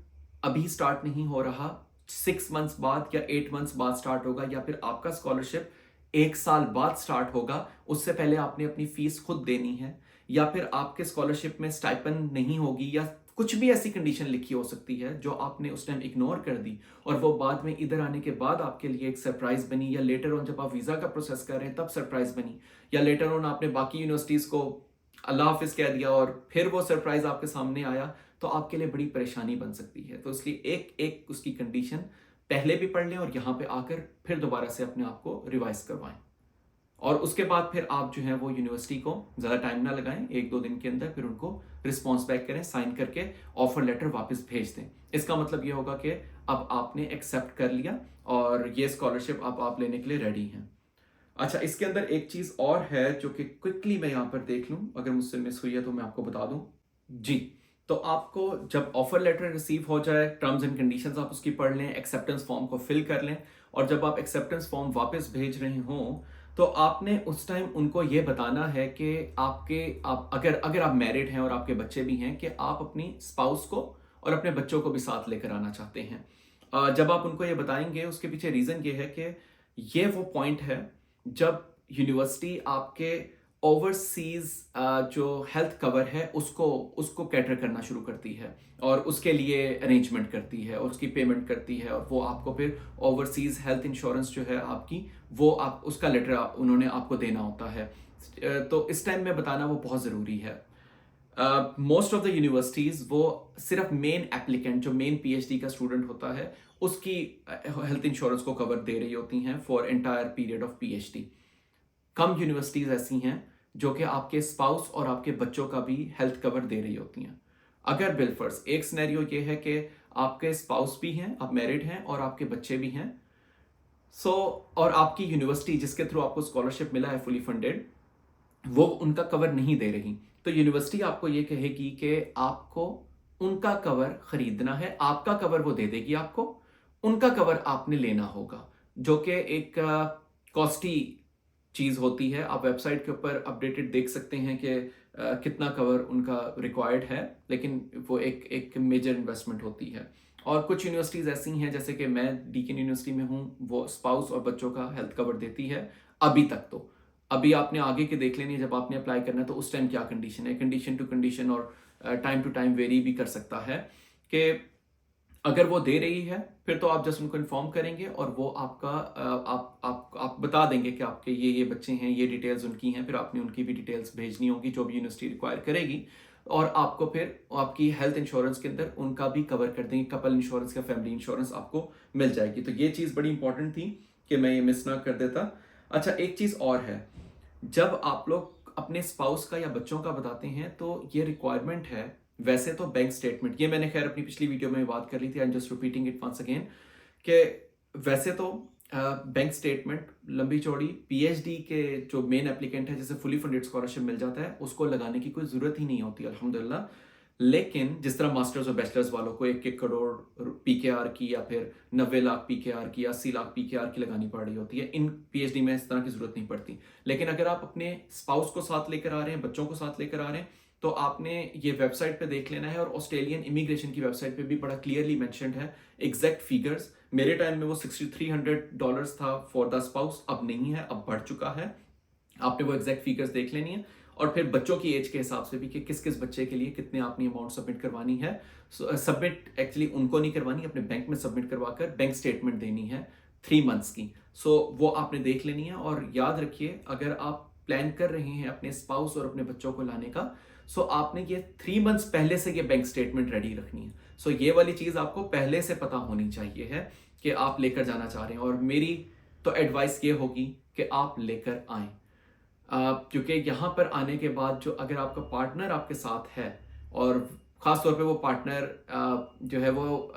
अभी स्टार्ट नहीं हो रहा, 6 मंथ्स बाद या 8 मंथ्स बाद स्टार्ट होगा, या फिर आपका स्कॉलरशिप 1 साल बाद स्टार्ट होगा, उससे पहले आपने अपनी फीस खुद देनी है, या फिर आपके स्कॉलरशिप में स्टाइपेंड नहीं होगी, या कुछ भी ऐसी कंडीशन लिखी हो सकती है जो आपने उस टाइम इग्नोर कर दी और वो बाद में इधर आने के बाद आपके लिए एक सरप्राइज बनी, या लेटर ऑन जब आप वीज़ा का प्रोसेस कर रहे हैं तब सरप्राइज बनी, या लेटर ऑन आपने बाकी यूनिवर्सिटीज़ को अल्लाह हाफिज़ कह दिया और फिर वो सरप्राइज आपके सामने आया, तो आपके लिए बड़ी परेशानी बन सकती है। तो इसलिए एक एक उसकी कंडीशन पहले भी पढ़ लें और यहाँ पे आकर फिर दोबारा से अपने आप को रिवाइज करवाएं, और उसके बाद फिर आप जो है वो यूनिवर्सिटी को ज़्यादा टाइम ना लगाएं, 1-2 दिन के अंदर फिर उनको रिस्पॉन्स बैक करें, साइन करके ऑफर लेटर वापस भेज दें। इसका मतलब ये होगा कि अब आपने एक्सेप्ट कर लिया और ये स्कॉलरशिप अब आप लेने के लिए रेडी हैं। अच्छा, इसके अंदर एक चीज़ और है जो कि क्विकली मैं यहाँ पर देख लूँ, अगर मुझसे मिस हुई है तो मैं आपको बता दूँ। जी, तो आपको जब ऑफर लेटर रिसीव हो जाए, टर्म्स एंड कंडीशंस आप उसकी पढ़ लें, एक्सेप्टेंस फॉर्म को फिल कर लें, और जब आप एक्सेप्टेंस फॉर्म वापस भेज रहे हों तो आपने उस टाइम उनको ये बताना है कि आप अगर आप मैरिड हैं और आपके बच्चे भी हैं, कि आप अपनी स्पाउस को और अपने बच्चों को भी साथ लेकर आना चाहते हैं। जब आप उनको ये बताएंगे, उसके पीछे रीज़न ये है कि ये वो पॉइंट है जब यूनिवर्सिटी आपके ओवरसीज जो हेल्थ कवर है उसको उसको कैटर करना शुरू करती है और उसके लिए अरेंजमेंट करती है और उसकी पेमेंट करती है, और वो आपको फिर ओवरसीज हेल्थ इंश्योरेंस जो है आपकी, वो आप उसका लेटर उन्होंने आपको देना होता है। तो इस टाइम में बताना वो बहुत ज़रूरी है। मोस्ट ऑफ द यूनिवर्सिटीज़ वो सिर्फ मेन एप्लीकेंट, जो मेन पीएचडी का स्टूडेंट होता है, उसकी हेल्थ इंश्योरेंस को कवर दे रही होती हैं for entire period of PhD. Come universities ऐसी हैं जो कि आपके स्पाउस और आपके बच्चों का भी हेल्थ कवर दे रही होती हैं। अगर बिलफर्स एक सिनेरियो ये है कि आपके स्पाउस भी हैं, आप मैरिड हैं और आपके बच्चे भी हैं, और आपकी यूनिवर्सिटी जिसके थ्रू आपको स्कॉलरशिप मिला है फुली फंडेड, वो उनका कवर नहीं दे रही, तो यूनिवर्सिटी आपको ये कहेगी कि आपको उनका कवर खरीदना है, आपका कवर वो दे देगी आपको, उनका कवर आपने लेना होगा, जो कि एक कॉस्टली चीज़ होती है। आप वेबसाइट के ऊपर अपडेटेड देख सकते हैं कि कितना कवर उनका रिक्वायर्ड है, लेकिन वो एक मेजर इन्वेस्टमेंट होती है। और कुछ यूनिवर्सिटीज़ ऐसी हैं, जैसे कि मैं डीकन यूनिवर्सिटी में हूँ, वो स्पाउस और बच्चों का हेल्थ कवर देती है अभी तक। तो अभी आपने आगे के देख लेनी है, जब आपने अप्लाई करना है तो उस टाइम क्या कंडीशन है, कंडीशन टू कंडीशन और टाइम टू टाइम वेरी भी कर सकता है। कि अगर वो दे रही है फिर तो आप जस्ट उनको इन्फॉर्म करेंगे और वो आपका आप बता देंगे कि आपके ये बच्चे हैं, ये डिटेल्स उनकी हैं, फिर आपने उनकी भी डिटेल्स भेजनी होगी जो भी यूनिवर्सिटी रिक्वायर करेगी, और आपको फिर आपकी हेल्थ इंश्योरेंस के अंदर उनका भी कवर कर देंगे, कपल इंश्योरेंस या फैमिली इंश्योरेंस आपको मिल जाएगी। तो ये चीज़ बड़ी इंपॉर्टेंट थी कि मैं ये मिस ना कर देता। अच्छा, एक चीज़ और है, जब आप लोग अपने स्पाउस का या बच्चों का बताते हैं तो ये रिक्वायरमेंट है। वैसे तो बैंक स्टेटमेंट, ये मैंने खैर अपनी पिछली वीडियो में बात कर ली थी, I am just repeating it once again, कि वैसे तो बैंक स्टेटमेंट लंबी चौड़ी पीएचडी के जो मेन एप्लीकेंट है, जैसे फुली फंडेड स्कॉलरशिप मिल जाता है, उसको लगाने की कोई ज़रूरत ही नहीं होती अल्हम्दुलिल्लाह। लेकिन जिस तरह मास्टर्स और बैचलर्स वालों को 1-1 करोड़ पीकेआर की, या फिर 90 लाख पीकेआर की, 80 लाख पीकेआर की लगानी पड़ रही होती है, इन पीएचडी में इस तरह की ज़रूरत नहीं पड़ती। लेकिन अगर आप अपने स्पाउस को साथ लेकर आ रहे हैं, बच्चों को साथ लेकर आ रहे हैं, तो आपने ये वेबसाइट पे देख लेना है, और ऑस्ट्रेलियन इमिग्रेशन की वेबसाइट पे भी बड़ा क्लियरली मेंशन्ड है एग्जैक्ट फिगर्स। मेरे टाइम में वो $6,300 था फॉर द स्पाउस, अब नहीं है, अब बढ़ चुका है। आपने वो एग्जैक्ट फिगर्स देख लेनी है, और फिर बच्चों की एज के हिसाब से भी कि किस किस बच्चे के लिए कितने आपने अमाउंट सबमिट करवानी है। सबमिट एक्चुअली उनको नहीं करवानी, अपने बैंक में सबमिट करवाकर बैंक स्टेटमेंट देनी है 3 मंथ्स की। वो आपने देख लेनी है। और याद रखिए, अगर आप प्लान कर रहे हैं अपने स्पाउस और अपने बच्चों को लाने का, आपने ये 3 मंथ्स पहले से ये बैंक स्टेटमेंट रेडी रखनी है। ये वाली चीज़ आपको पहले से पता होनी चाहिए है कि आप लेकर जाना चाह रहे हैं, और मेरी तो एडवाइस ये होगी कि आप लेकर आएँ। क्योंकि यहाँ पर आने के बाद जो अगर आपका पार्टनर आपके साथ है, और ख़ास तौर पे वो पार्टनर जो है वो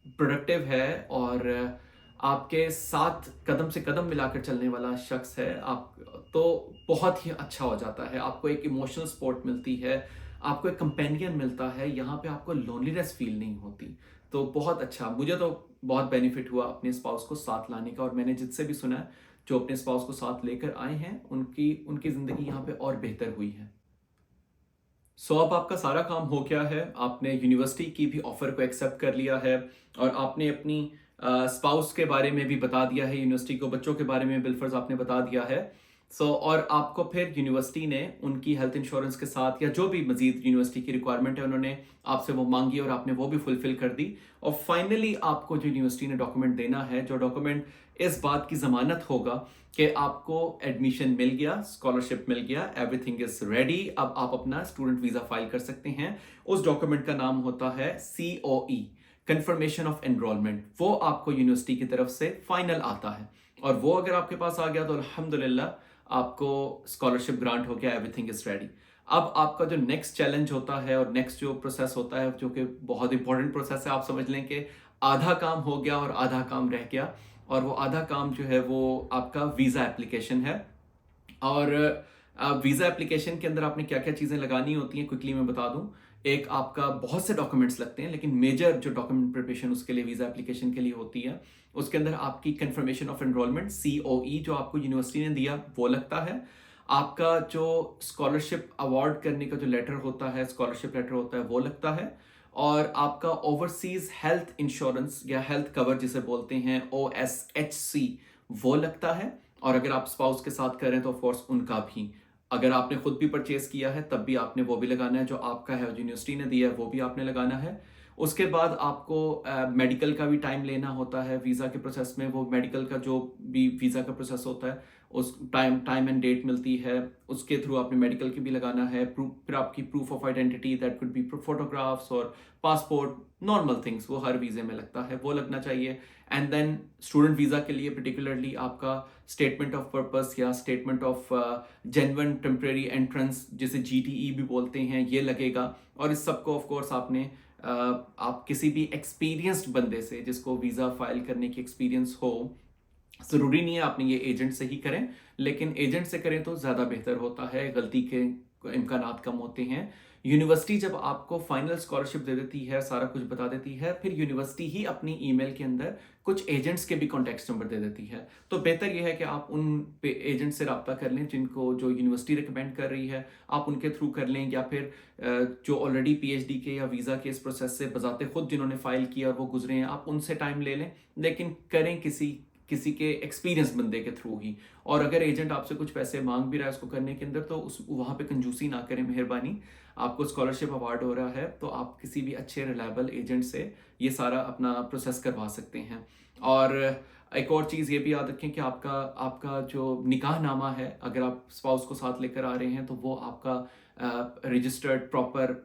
प्रोडक्टिव है और आपके साथ कदम से कदम मिलाकर चलने वाला शख्स है, आप तो बहुत ही अच्छा हो जाता है। आपको एक इमोशनल सपोर्ट मिलती है, आपको एक कंपेनियन मिलता है, यहाँ पे आपको लोनलीनेस फील नहीं होती। तो बहुत अच्छा, मुझे तो बहुत बेनिफिट हुआ अपने स्पाउस को साथ लाने का, और मैंने जिससे भी सुना है जो अपने स्पाउस को साथ लेकर आए हैं, उनकी ज़िंदगी यहाँ पे और बेहतर हुई है। अब आपका सारा काम हो गया है, आपने यूनिवर्सिटी की भी ऑफ़र को एक्सेप्ट कर लिया है, और आपने अपनी स्पाउस के बारे में भी बता दिया है यूनिवर्सिटी को, बच्चों के बारे में बिलफर्ज आपने बता दिया है। और आपको फिर यूनिवर्सिटी ने उनकी हेल्थ इंश्योरेंस के साथ या जो भी मजीद यूनिवर्सिटी की रिक्वायरमेंट है उन्होंने आपसे वो मांगी और आपने वो भी फुलफिल कर दी। और फाइनली आपको जो यूनिवर्सिटी ने डॉक्यूमेंट देना है, जो डॉक्यूमेंट इस बात की जमानत होगा कि आपको एडमिशन मिल गया, स्कॉलरशिप मिल गया, एवरीथिंग इज रेडी, अब आप अपना स्टूडेंट वीजा फाइल कर सकते हैं। उस डॉक्यूमेंट का नाम होता है COE, कंफर्मेशन ऑफ एनरोलमेंट। वो आपको यूनिवर्सिटी की तरफ से फाइनल आता है, और वो अगर आपके पास आ गया तो अल्हम्दुलिल्लाह आपको स्कॉलरशिप ग्रांट हो गया, एवरीथिंग इज रेडी। अब आपका जो नेक्स्ट चैलेंज होता है और नेक्स्ट जो प्रोसेस होता है, जो कि बहुत इंपॉर्टेंट प्रोसेस है, आप समझ लें कि आधा काम हो गया और आधा काम रह गया, और वो आधा काम जो है वो आपका वीज़ा एप्लीकेशन है। और वीज़ा एप्लीकेशन के अंदर आपने क्या क्या चीज़ें लगानी होती हैं क्विकली मैं बता दूं। एक आपका बहुत से डॉक्यूमेंट्स लगते हैं, लेकिन मेजर जो डॉक्यूमेंट प्रिपरेशन उसके लिए वीज़ा एप्लीकेशन के लिए होती है, उसके अंदर आपकी कंफर्मेशन ऑफ एनरोलमेंट COE जो आपको यूनिवर्सिटी ने दिया वो लगता है। आपका जो स्कॉलरशिप अवार्ड करने का जो लेटर होता है, स्कॉलरशिप लेटर होता है, वो लगता है। और आपका ओवरसीज हेल्थ इंश्योरेंस या हेल्थ कवर जिसे बोलते हैं OSHC, वो लगता है। और अगर आप स्पाउस के साथ करें तो ऑफकोर्स उनका भी, अगर आपने खुद भी परचेज किया है तब भी आपने वो भी लगाना है, जो आपका है यूनिवर्सिटी ने दिया है वो भी आपने लगाना है। उसके बाद आपको मेडिकल का भी टाइम लेना होता है वीज़ा के प्रोसेस में। वो मेडिकल का जो भी वीज़ा का प्रोसेस होता है उस टाइम एंड डेट मिलती है, उसके थ्रू आपने मेडिकल की भी लगाना है। फिर आपकी proof of identity, that could be photographs और पासपोर्ट, नॉर्मल थिंग्स, वो हर वीज़े में लगता है, वो लगना चाहिए। एंड देन स्टूडेंट वीज़ा के लिए पर्टिकुलरली आपका स्टेटमेंट ऑफ पर्पस या statement of genuine temporary entrance, जिसे GTE भी बोलते हैं, ये लगेगा। और इस सब को ऑफ कोर्स आपने आप किसी भी एक्सपीरियंस्ड बंदे से, जिसको वीज़ा फाइल करने की एक्सपीरियंस हो, ज़रूरी नहीं है आपने ये एजेंट से ही करें, लेकिन एजेंट से करें तो ज़्यादा बेहतर होता है, गलती के इम्कानात कम होते हैं। यूनिवर्सिटी जब आपको फाइनल स्कॉलरशिप दे देती है, सारा कुछ बता देती है, फिर यूनिवर्सिटी ही अपनी ईमेल के अंदर कुछ एजेंट्स के भी कॉन्टैक्ट नंबर दे देती है। तो बेहतर यह है कि आप उन एजेंट से रब्ता कर लें जिनको, जो यूनिवर्सिटी रिकमेंड कर रही है, आप उनके थ्रू कर लें। या फिर जो ऑलरेडी PhD के या वीज़ा के इस प्रोसेस से बजाते खुद जिन्होंने फाइल किया और वो गुजरे हैं, आप उनसे टाइम ले लें, लेकिन करें किसी किसी के एक्सपीरियंस बंदे के थ्रू ही। और अगर एजेंट आपसे कुछ पैसे मांग भी रहा है उसको करने के अंदर, तो उस वहाँ पे कंजूसी ना करें, मेहरबानी। आपको स्कॉलरशिप अवार्ड हो रहा है तो आप किसी भी अच्छे रिलायबल एजेंट से ये सारा अपना प्रोसेस करवा सकते हैं। और एक और चीज़ ये भी याद रखें कि आपका आपका जो निकाह नामा है, अगर आप स्पाउस को साथ लेकर आ रहे हैं, तो वो आपका रजिस्टर्ड प्रॉपर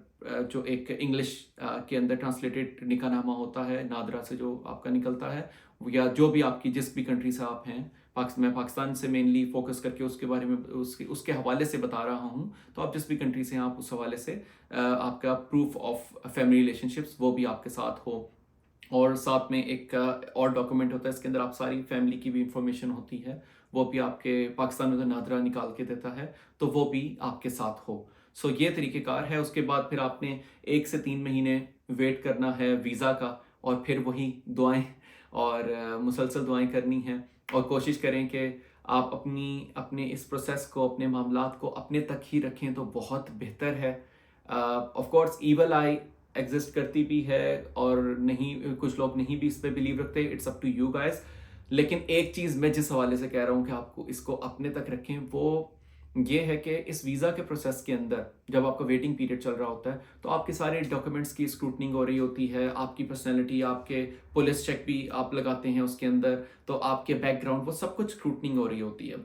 जो एक इंग्लिश के अंदर ट्रांसलेटेड निकाह नामा होता है, नादरा से जो आपका निकलता है, या जो भी आपकी जिस भी कंट्री से आप हैं, मैं पाकिस्तान से मेनली फोकस करके उसके बारे में उसके हवाले से बता रहा हूँ। तो आप जिस भी कंट्री से हैं, आप उस हवाले से आपका प्रूफ ऑफ फैमिली रिलेशनशिप्स वो भी आपके साथ हो। और साथ में एक और डॉक्यूमेंट होता है, इसके अंदर आप सारी फैमिली की भी इंफॉर्मेशन होती है, वो भी आपके पाकिस्तान में तो नादरा निकाल के देता है, तो वो भी आपके साथ हो। सो ये तरीक़ेकार है। उसके बाद फिर आपने 1 से 3 महीने वेट करना है वीज़ा का, और फिर वही दुआएं और मुसलसल दुआएं करनी हैं। और कोशिश करें कि आप अपने इस प्रोसेस को, अपने मामलात को अपने तक ही रखें तो बहुत बेहतर है। Of course evil I exist करती भी है, और नहीं, कुछ लोग नहीं भी इस पे बिलीव रखते, it's up to you guys. लेकिन एक चीज़ मैं जिस हवाले से कह रहा हूँ कि आपको इसको अपने तक रखें, वो ये है कि इस वीज़ा के प्रोसेस के अंदर जब आपका वेटिंग पीरियड चल रहा होता है, तो आपके सारे डॉक्यूमेंट्स की स्क्रूटनिंग हो रही होती है, आपकी पर्सनैलिटी, आपके पुलिस चेक भी आप लगाते हैं उसके अंदर, तो आपके बैकग्राउंड, वो सब कुछ स्क्रूटनिंग हो रही होती है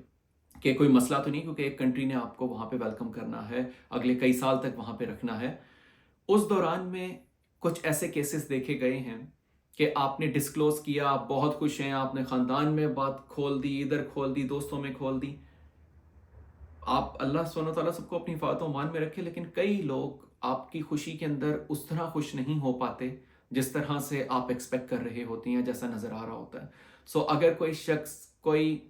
कि कोई मसला तो नहीं, क्योंकि एक कंट्री ने आपको वहाँ पे वेलकम करना है, अगले कई साल तक वहाँ पे रखना है। उस दौरान में कुछ ऐसे केसेस देखे गए हैं कि आपने डिस्क्लोज किया, आप बहुत खुश हैं, आपने ख़ानदान में बात खोल दी, इधर खोल दी, दोस्तों में खोल दी। आप, अल्लाह सुब्हानहू तआला सबको अपनी हिफाज़त व अमान में रखे, लेकिन कई लोग आपकी खुशी के अंदर उस तरह खुश नहीं हो पाते जिस तरह से आप एक्सपेक्ट कर रहे होते हैं, जैसा नज़र आ रहा होता है। सो अगर कोई शख्स कोई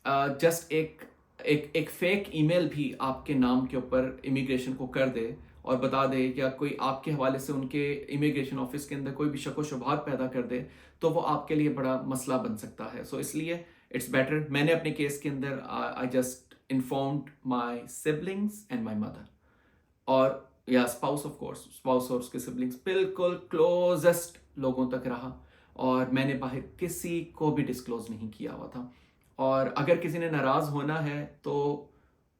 जस्ट एक फेक ईमेल भी आपके नाम के ऊपर इमिग्रेशन को कर दे और बता दे, या कोई आपके हवाले से उनके इमिग्रेशन ऑफिस के अंदर कोई भी शक व शुबहात पैदा कर दे, तो वो आपके लिए बड़ा मसला बन सकता है। सो इसलिए इट्स बेटर, मैंने अपने केस के अंदर I just informed my siblings and my mother, और या स्पाउस, ऑफ कोर्स स्पाउस और उसके सिबलिंग्स बिल्कुल क्लोजेस्ट लोगों तक रहा। اور میں نے باہر کسی کو بھی ڈسکلوز نہیں کیا ہوا تھا. اور اگر کسی نے ناراض ہونا ہے تو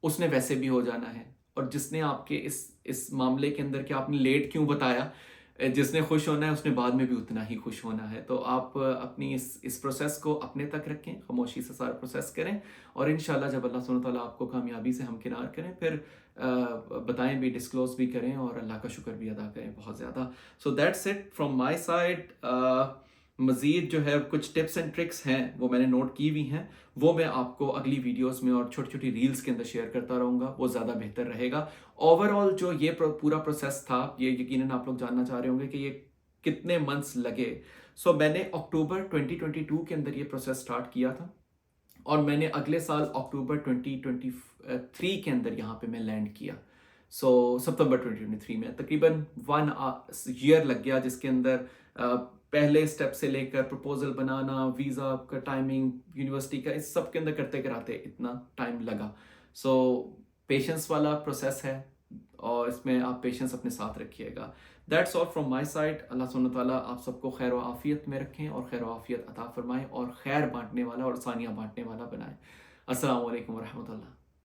اس نے ویسے بھی ہو جانا ہے. اور جس نے آپ کے اس معاملے کے اندر کہ آپ نے لیٹ کیوں بتایا, جس نے خوش ہونا ہے اس نے بعد میں بھی اتنا ہی خوش ہونا ہے. تو آپ اپنی اس پروسیس کو اپنے تک رکھیں, خاموشی سے سارا پروسیس کریں, اور انشاءاللہ جب اللہ سبحانہ تعالیٰ آپ کو کامیابی سے ہمکنار کریں پھر بتائیں بھی, ڈسکلوز بھی کریں, اور اللہ کا شکر بھی ادا کریں بہت زیادہ. So that's it from my side. مزید جو ہے کچھ ٹپس اینڈ ٹرکس ہیں وہ میں نے نوٹ کی ہوئی ہیں, وہ میں آپ کو اگلی ویڈیوز میں اور چھوٹی چھوٹی ریلز کے اندر شیئر کرتا رہوں گا, وہ زیادہ بہتر رہے گا. اوور آل جو یہ پورا پروسیس تھا, یہ یقیناً آپ لوگ جاننا چاہ رہے ہوں گے کہ یہ کتنے منتھس لگے. سو میں نے اکتوبر 2022 کے اندر یہ پروسیس سٹارٹ کیا تھا, اور میں نے اگلے سال اکتوبر 2023 کے اندر یہاں پہ میں لینڈ کیا. سو ستمبر 2023 میں تقریباً 1 ایئر لگ گیا, جس کے اندر پہلے اسٹیپ سے لے کر پروپوزل بنانا, ویزا کا ٹائمنگ, یونیورسٹی کا, اس سب کے اندر کرتے کراتے اتنا ٹائم لگا. سو پیشنس والا پروسیس ہے, اور اس میں آپ پیشنس اپنے ساتھ رکھیے گا. That's all from my side. Allah سبحانہ تعالیٰ آپ سب کو خیر و عافیت میں رکھیں, اور خیر و عافیت عطا فرمائیں, اور خیر بانٹنے والا اور ثانیہ بانٹنے والا بنائیں. السلام علیکم ورحمۃ اللہ.